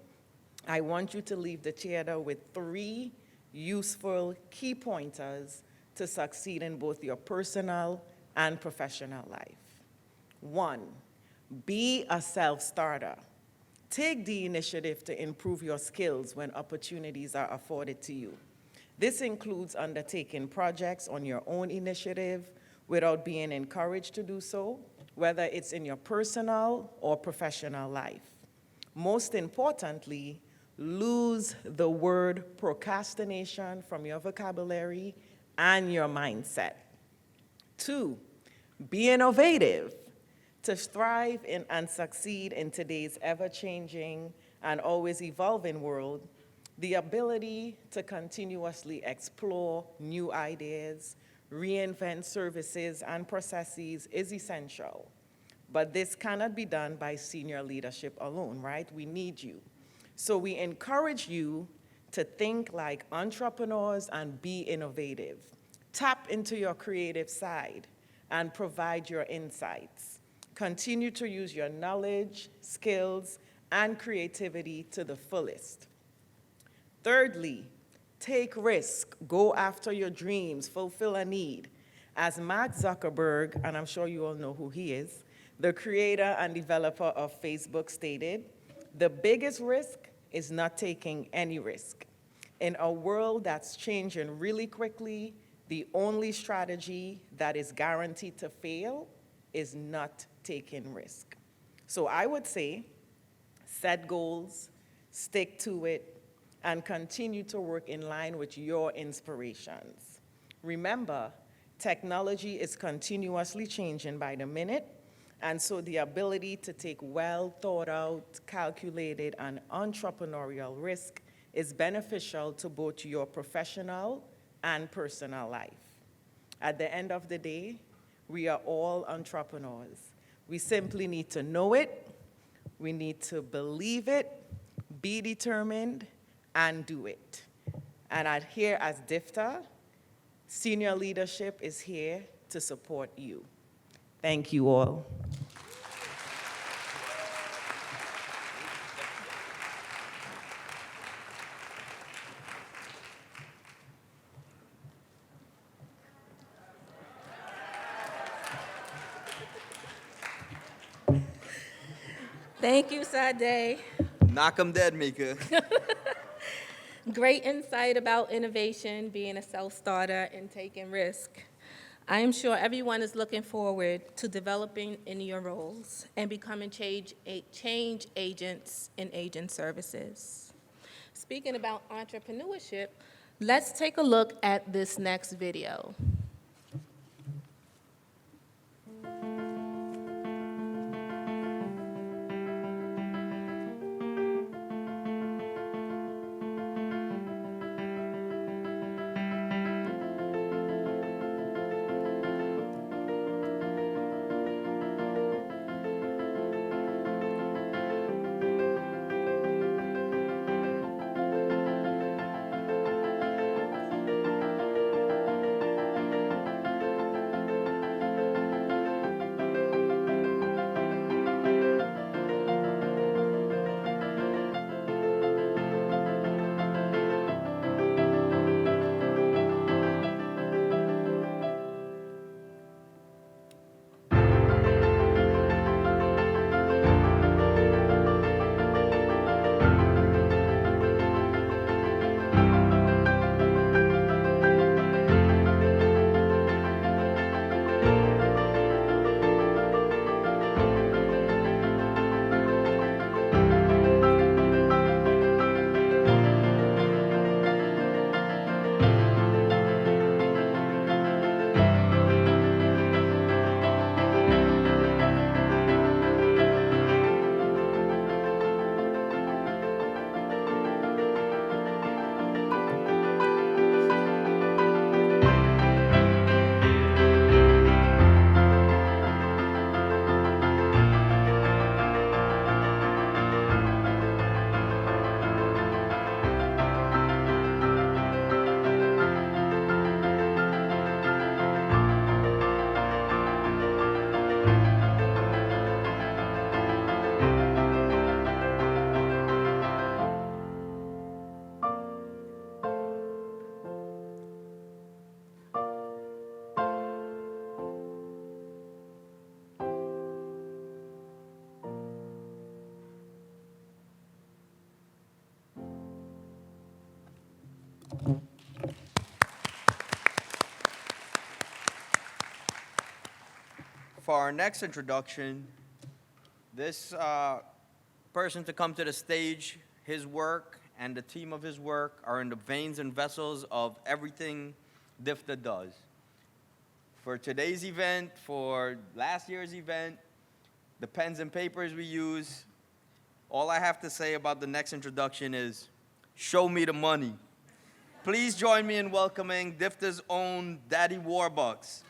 I want you to leave the theater with 3 useful key pointers to succeed in both your personal and professional life. 1, be a self-starter. Take the initiative to improve your skills when opportunities are afforded to you. This includes undertaking projects on your own initiative without being encouraged to do so, whether it's in your personal or professional life. Most importantly, lose the word procrastination from your vocabulary and your mindset. 2, be innovative. To thrive in and succeed in today's ever-changing and always evolving world, the ability to continuously explore new ideas, reinvent services and processes is essential. But this cannot be done by senior leadership alone, right? We need you. So we encourage you to think like entrepreneurs and be innovative. Tap into your creative side and provide your insights. Continue to use your knowledge, skills, and creativity to the fullest. Thirdly, take risk. Go after your dreams. Fulfill a need. As Mark Zuckerberg, and I'm sure you all know who he is, the creator and developer of Facebook, stated, the biggest risk is not taking any risk. In a world that's changing really quickly, the only strategy that is guaranteed to fail is not taking risk. So I would say, set goals, stick to it, and continue to work in line with your inspirations. Remember, technology is continuously changing by the minute, and so the ability to take well thought out, calculated, and entrepreneurial risk is beneficial to both your professional and personal life. At the end of the day, we are all entrepreneurs. We simply need to know it, we need to believe it, be determined, and do it. And here as DFTA, senior leadership is here to support you. Thank you all. Thank you, Sade. Knock 'em dead, Mika. Great insight about innovation, being a self-starter, and taking risk. I am sure everyone is looking forward to developing in your roles and becoming change agents in agent services. Speaking about entrepreneurship, let's take a look at this next video. for our next introduction, this person to come to the stage, his work and the team of his work are in the veins and vessels of everything DFTA does. For today's event, for last year's event, the pens and papers we use, all I have to say about the next introduction is, show me the money. Please join me in welcoming DFTA's own Daddy Warbucks,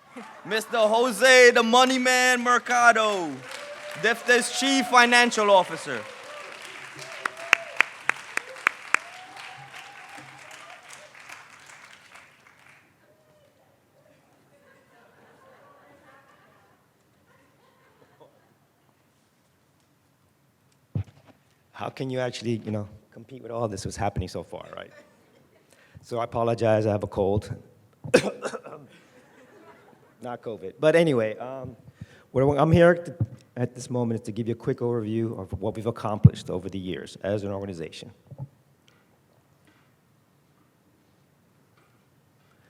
Mr. Jose the Money Man Mercado, DFTA's Chief Financial Officer. How can you actually, compete with all this that's happening so far, right? So I apologize, I have a cold. Not COVID. But anyway, what I'm here at this moment is to give you a quick overview of what we've accomplished over the years as an organization.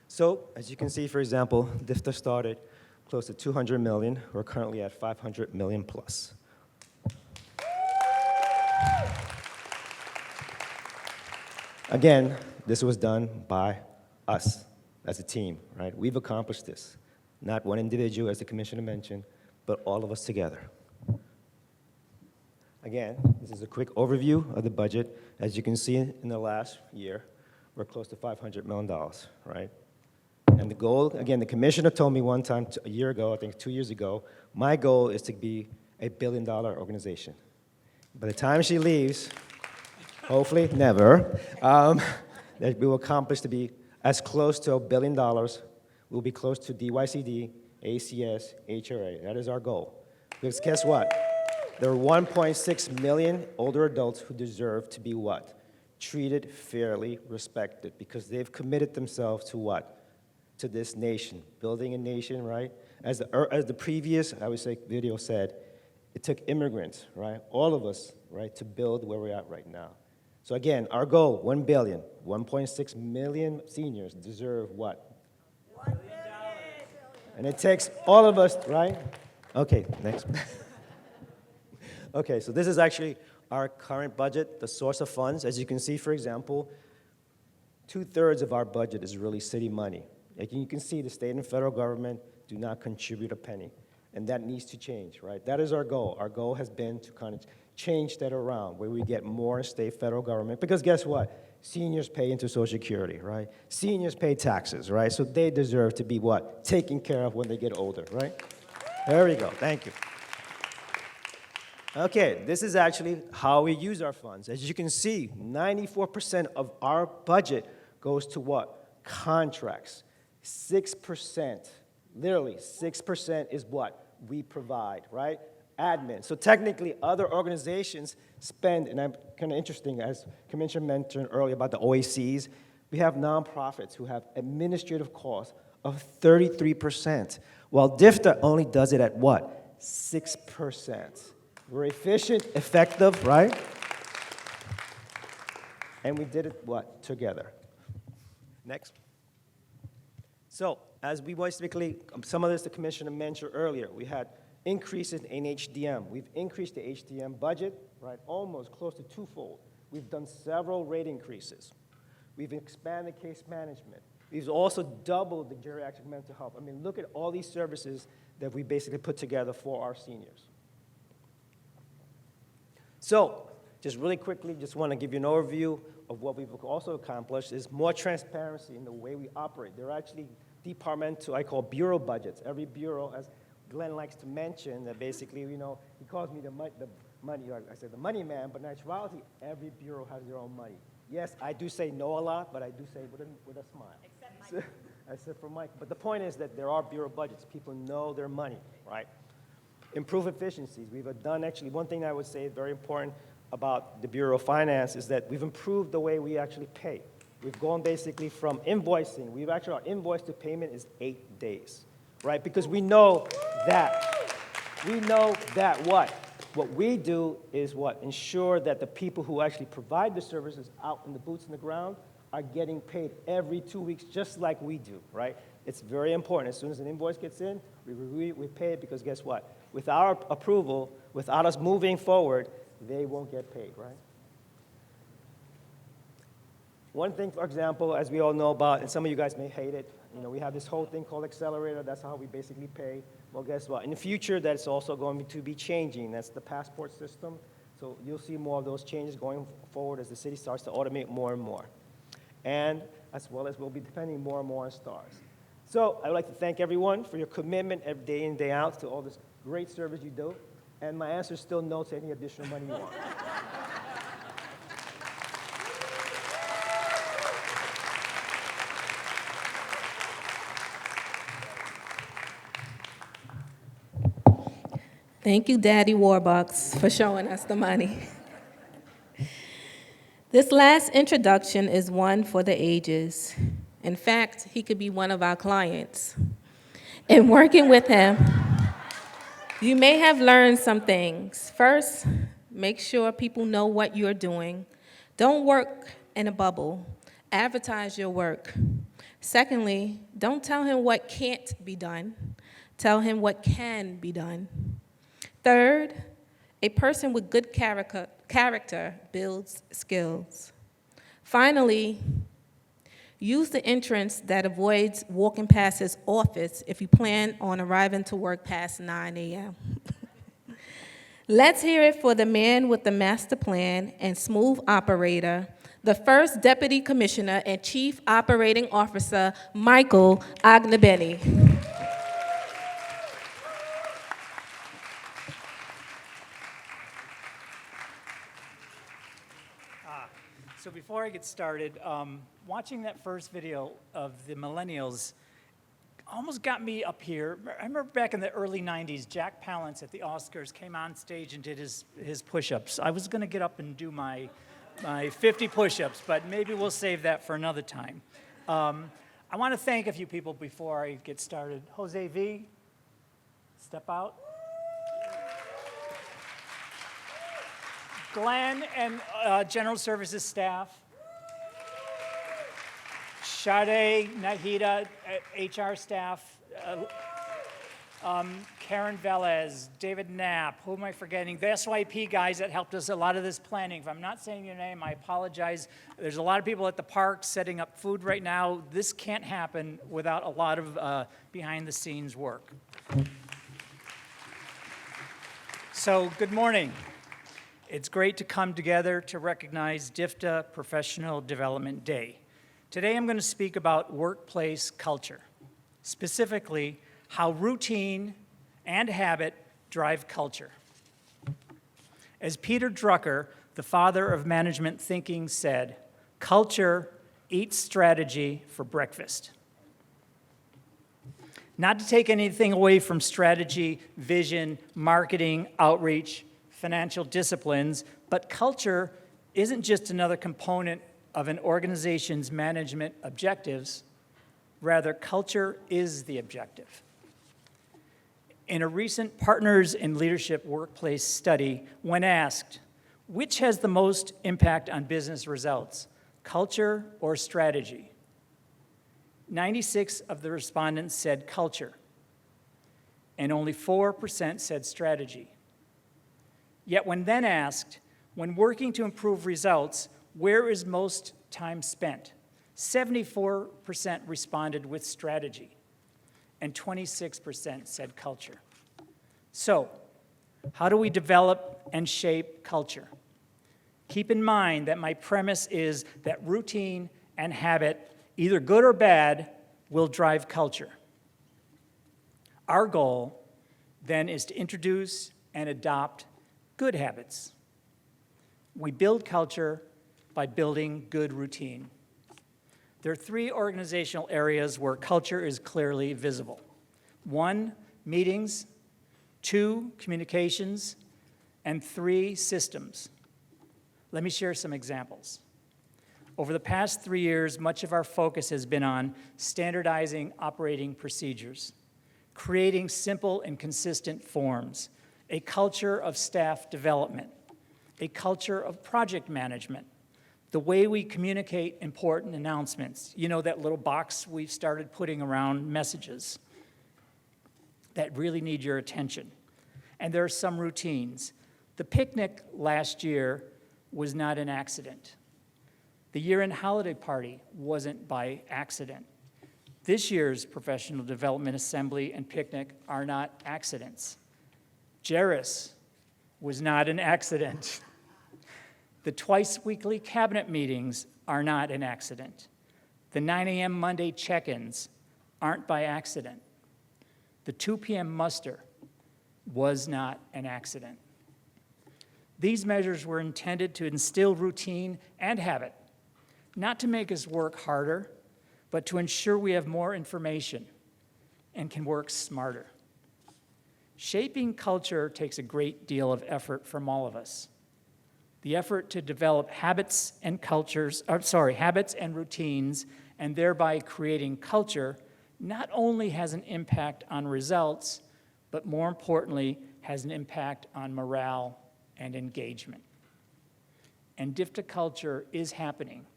So, as you can see, for example, DFTA started close to 200 million. We're currently at 500 million plus. Again, this was done by us as a team, right? We've accomplished this. Not one individual, as the commissioner mentioned, but all of us together. Again, this is a quick overview of the budget. As you can see, in the last year, we're close to $500 million, right? And the goal, again, the commissioner told me one time, a year ago, I think 2 years ago, my goal is to be a billion-dollar organization. By the time she leaves, hopefully never, that we will accomplish to be as close to $1 billion. We'll be close to DYCD, ACS, HRA. That is our goal. Because guess what? There are 1.6 million older adults who deserve to be what? Treated fairly, respected, because they've committed themselves to what? To this nation, building a nation, right? As the previous, I would say, video said, it took immigrants, right? All of us, right, to build where we're at right now. So again, our goal, 1 billion, 1.6 million seniors deserve what? $1 billion. And it takes all of us, right? Okay, next. Okay, so this is actually our current budget, the source of funds. As you can see, for example, 2/3 of our budget is really city money. Like you can see, the state and federal government do not contribute a penny, and that needs to change, right? That is our goal. Our goal has been to kind of change that around, where we get more state, federal government, because guess what? Seniors pay into Social Security, right? Seniors pay taxes, right? So they deserve to be what? Taken care of when they get older, right? There we go, thank you. Okay, this is actually how we use our funds. As you can see, 94% of our budget goes to what? Contracts. 6%, literally 6% is what we provide, right? Admin. So technically, other organizations spend, and I'm kind of interesting, as Commissioner mentioned earlier about the OACs, we have nonprofits who have administrative costs of 33%, while DFTA only does it at what? 6%. We're efficient, effective, right? And we did it, what? Together. Next. So, as we basically, some of this the commissioner mentioned earlier, we had increases in HDM. We've increased the HDM budget, right, almost close to twofold. We've done several rate increases. We've expanded case management. We've also doubled the geriatric mental health. I mean, look at all these services that we basically put together for our seniors. So, just really quickly, just want to give you an overview of what we've also accomplished is more transparency in the way we operate. There are actually departmental, I call bureau budgets. Every bureau, as Glenn likes to mention, that basically, he calls me the money, I say the money man, but in actuality, every bureau has their own money. Yes, I do say no a lot, but I do say with a smile. Except Mike. Except for Mike. But the point is that there are bureau budgets. People know their money, right? Improve efficiencies. We've done actually, one thing I would say is very important about the Bureau of Finance is that we've improved the way we actually pay. We've gone basically from invoicing. Our invoice to payment is 8 days, right? Because we know that what? What we do is what? Ensure that the people who actually provide the services out in the boots on the ground are getting paid every 2 weeks, just like we do, right? It's very important. As soon as an invoice gets in, We pay it because guess what? With our approval, without us moving forward, they won't get paid, right? One thing, for example, as we all know about, and some of you guys may hate it, we have this whole thing called accelerator. That's how we basically pay. Well, guess what? In the future, that's also going to be changing. That's the passport system. So you'll see more of those changes going forward as the city starts to automate more and more. And as well as we'll be depending more and more on STARS. So I would like to thank everyone for your commitment every day in, day out to all this great service you do. And my answer is still no to any additional money you want. Thank you, Daddy Warbucks, for showing us the money. This last introduction is one for the ages. In fact, he could be one of our clients. In working with him, you may have learned some things. First, make sure people know what you're doing. Don't work in a bubble. Advertise your work. Secondly, don't tell him what can't be done. Tell him what can be done. Third, a person with good character builds skills. Finally, use the entrance that avoids walking past his office if you plan on arriving to work past 9 a.m. Let's hear it for the man with the master plan and smooth operator, the first Deputy Commissioner and Chief Operating Officer, Michael Agnabeni. So before I get started, watching that first video of the millennials almost got me up here. I remember back in the early 90s, Jack Palance at the Oscars came on stage and did his push-ups. I was going to get up and do my 50 push-ups, but maybe we'll save that for another time. I want to thank a few people before I get started. Jose V, step out. Glenn and General Services staff. Sade, Nahida, HR staff. Karen Velez, David Knapp, who am I forgetting? The SYP guys that helped us a lot of this planning. If I'm not saying your name, I apologize. There's a lot of people at the park setting up food right now. This can't happen without a lot of behind-the-scenes work. So, good morning. It's great to come together to recognize DFTA Professional Development Day. Today I'm going to speak about workplace culture, specifically how routine and habit drive culture. As Peter Drucker, the father of management thinking, said, culture eats strategy for breakfast. Not to take anything away from strategy, vision, marketing, outreach, financial disciplines, but culture isn't just another component of an organization's management objectives. Rather, culture is the objective. In a recent Partners in Leadership Workplace study, when asked, which has the most impact on business results, culture or strategy? 96 of the respondents said culture, and only 4% said strategy. Yet when then asked, when working to improve results, where is most time spent? 74% responded with strategy, and 26% said culture. So, how do we develop and shape culture? Keep in mind that my premise is that routine and habit, either good or bad, will drive culture. Our goal, then, is to introduce and adopt good habits. We build culture by building good routine. There are 3 organizational areas where culture is clearly visible. 1, meetings. 2, communications. And 3, systems. Let me share some examples. Over the past 3 years, much of our focus has been on standardizing operating procedures, creating simple and consistent forms, a culture of staff development, a culture of project management, the way we communicate important announcements, that little box we've started putting around messages, that really need your attention. And there are some routines. The picnic last year was not an accident. The year-end holiday party wasn't by accident. This year's Professional Development Assembly and picnic are not accidents. Jairus was not an accident. The twice-weekly cabinet meetings are not an accident. The 9 a.m. Monday check-ins aren't by accident. The 2 p.m. muster was not an accident. These measures were intended to instill routine and habit, not to make us work harder, but to ensure we have more information and can work smarter. Shaping culture takes a great deal of effort from all of us. The effort to develop habits and routines, and thereby creating culture, not only has an impact on results, but more importantly, has an impact on morale and engagement. And DFTA culture is happening.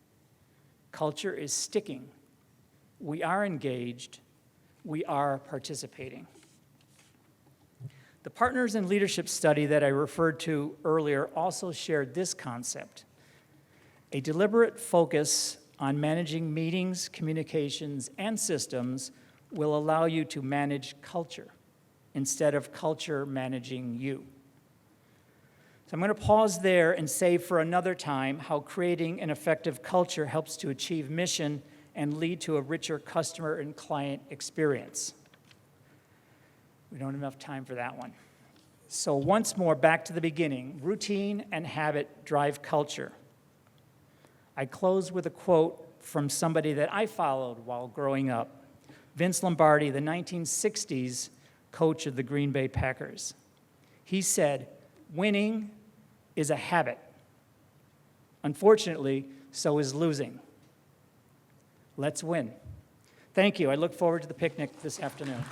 Culture is sticking. We are engaged. We are participating. The Partners in Leadership study that I referred to earlier also shared this concept. A deliberate focus on managing meetings, communications, and systems will allow you to manage culture instead of culture managing you. So I'm going to pause there and say for another time how creating an effective culture helps to achieve mission and lead to a richer customer and client experience. We don't have enough time for that one. So once more, back to the beginning. Routine and habit drive culture. I close with a quote from somebody that I followed while growing up. Vince Lombardi, the 1960s coach of the Green Bay Packers. He said, "Winning is a habit. Unfortunately, so is losing. Let's win." Thank you. I look forward to the picnic this afternoon.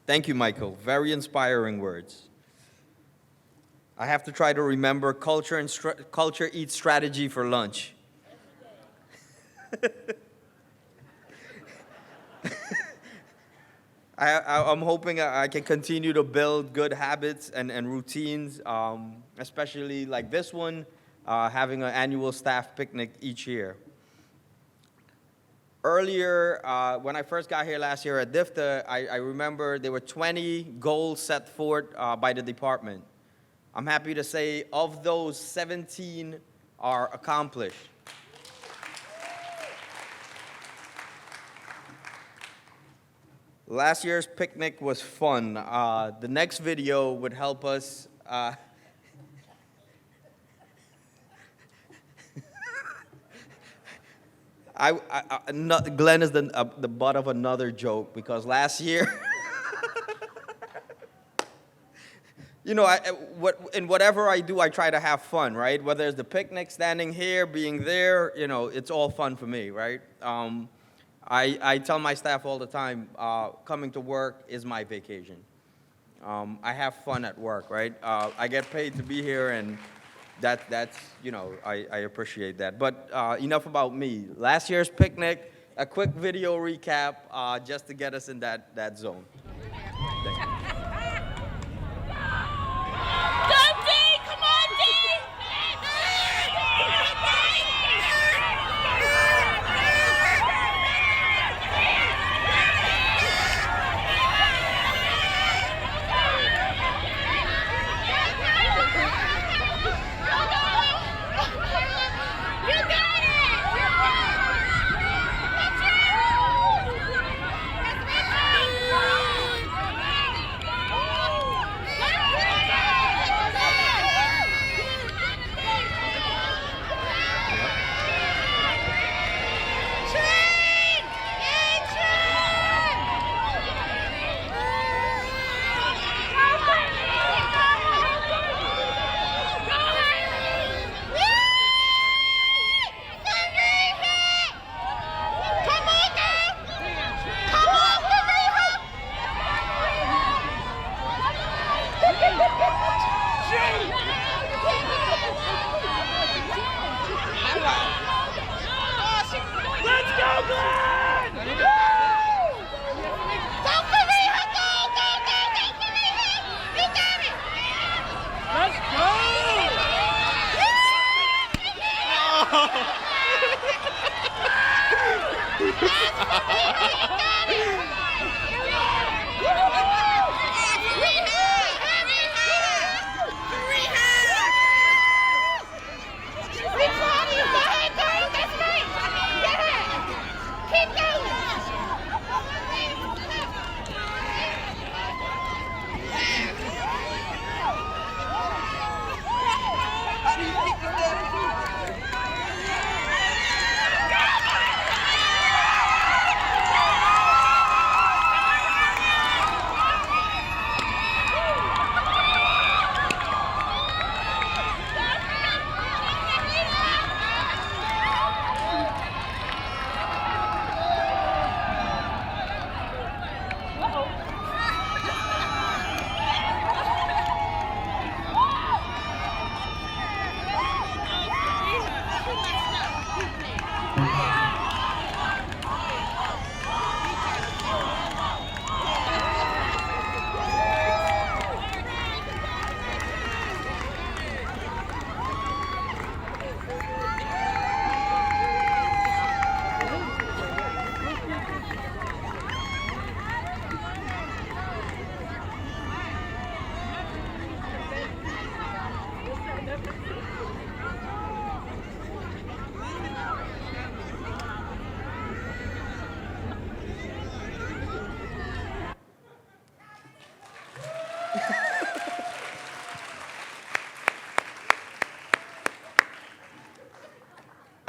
Thank you, Michael. Very inspiring words. I have to try to remember culture eats strategy for lunch. I'm hoping I can continue to build good habits and routines, especially like this one, having an annual staff picnic each year. Earlier, when I first got here last year at DFTA, I remember there were 20 goals set forth by the department. I'm happy to say of those, 17 are accomplished. Last year's picnic was fun. The next video would help us Glenn is the butt of another joke because last year, you know, in whatever I do, I try to have fun, right? Whether it's the picnic, standing here, being there, you know, it's all fun for me, right? I tell my staff all the time, coming to work is my vacation. I have fun at work, right? I get paid to be here, and that's, you know, I appreciate that. But enough about me. Last year's picnic, a quick video recap just to get us in that zone. Thank you.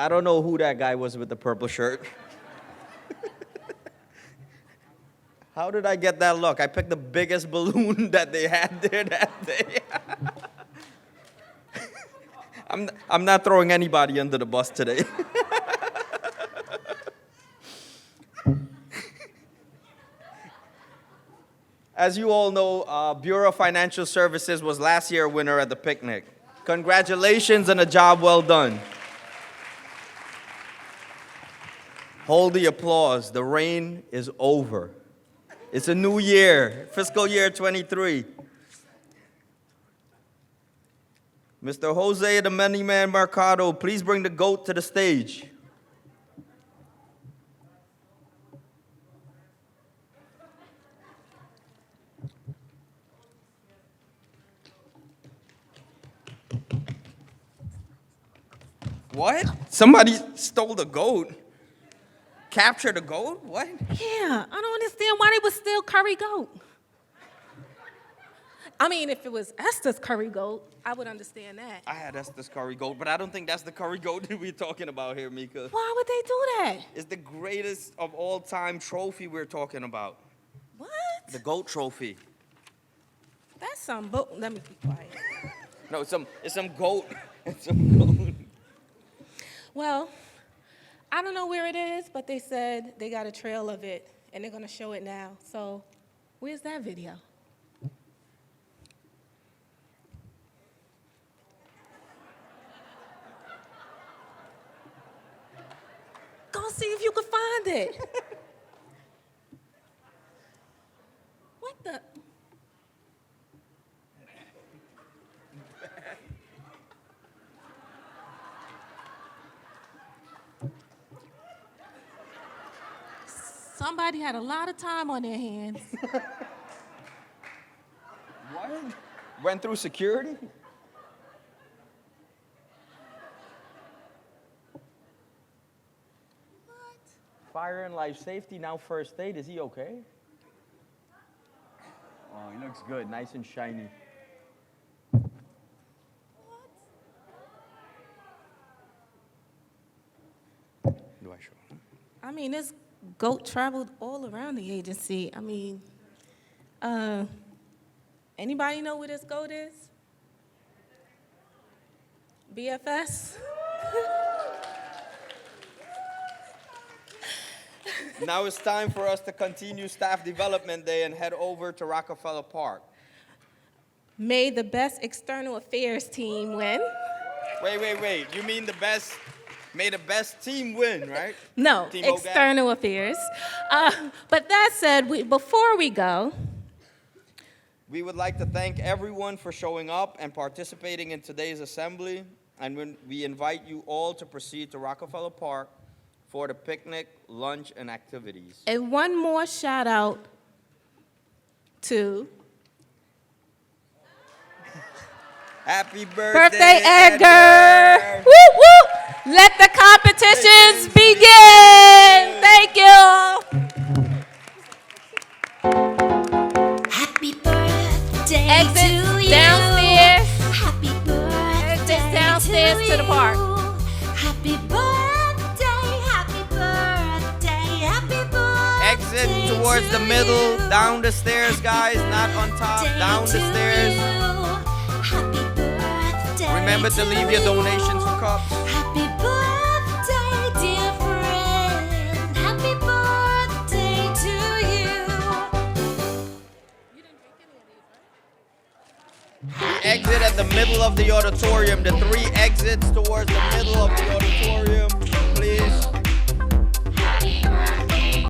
I don't know who that guy was with the purple shirt. How did I get that look? I picked the biggest balloon that they had there that day. I'm not throwing anybody under the bus today. As you all know, Bureau of Financial Services was last year's winner at the picnic. Congratulations on a job well done. Hold the applause. The rain is over. It's a new year, fiscal year 23. Mr. Jose the Many Man Mercado, please bring the goat to the stage. What? Somebody stole the goat? Captured a goat? What? Yeah, I don't understand why they would steal curry goat. I mean, if it was Esther's curry goat, I would understand that. I had Esther's curry goat, but I don't think that's the curry goat that we're talking about here, Mika. Why would they do that? It's the greatest of all time trophy we're talking about. What? The goat trophy. That's some boat. Let me be quiet. No, it's some goat. It's some goat. Well, I don't know where it is, but they said they got a trail of it, and they're going to show it now. So where's that video? Go see if you can find it. What the? Somebody had a lot of time on their hands. What? Went through security? Fire and life safety, now first aid. Is he okay? Oh, he looks good, nice and shiny. Do I show him? I mean, this goat traveled all around the agency. I mean, anybody know where this goat is? BFS? Now it's time for us to continue Staff Development Day and head over to Rockefeller Park. May the best external affairs team win. Wait. You mean may the best team win, right? No, Team external affairs. But that said, before we go, we would like to thank everyone for showing up and participating in today's assembly. And we invite you all to proceed to Rockefeller Park for the picnic, lunch, and activities. and one more shout out to Happy Birthday Edgar! Woo, woo! Let the competitions begin! Thank you! Happy birthday Exit to you. downstairs. Happy birthday Exit downstairs to the park. Happy birthday, happy birthday, happy birthday. Exit towards the middle, down the stairs, guys, not on top, down the stairs. Happy birthday. Remember to leave your donations for cups. Happy birthday, dear friend. Happy birthday to you. We exit at the middle of the auditorium, the 3 exits towards the middle of the auditorium.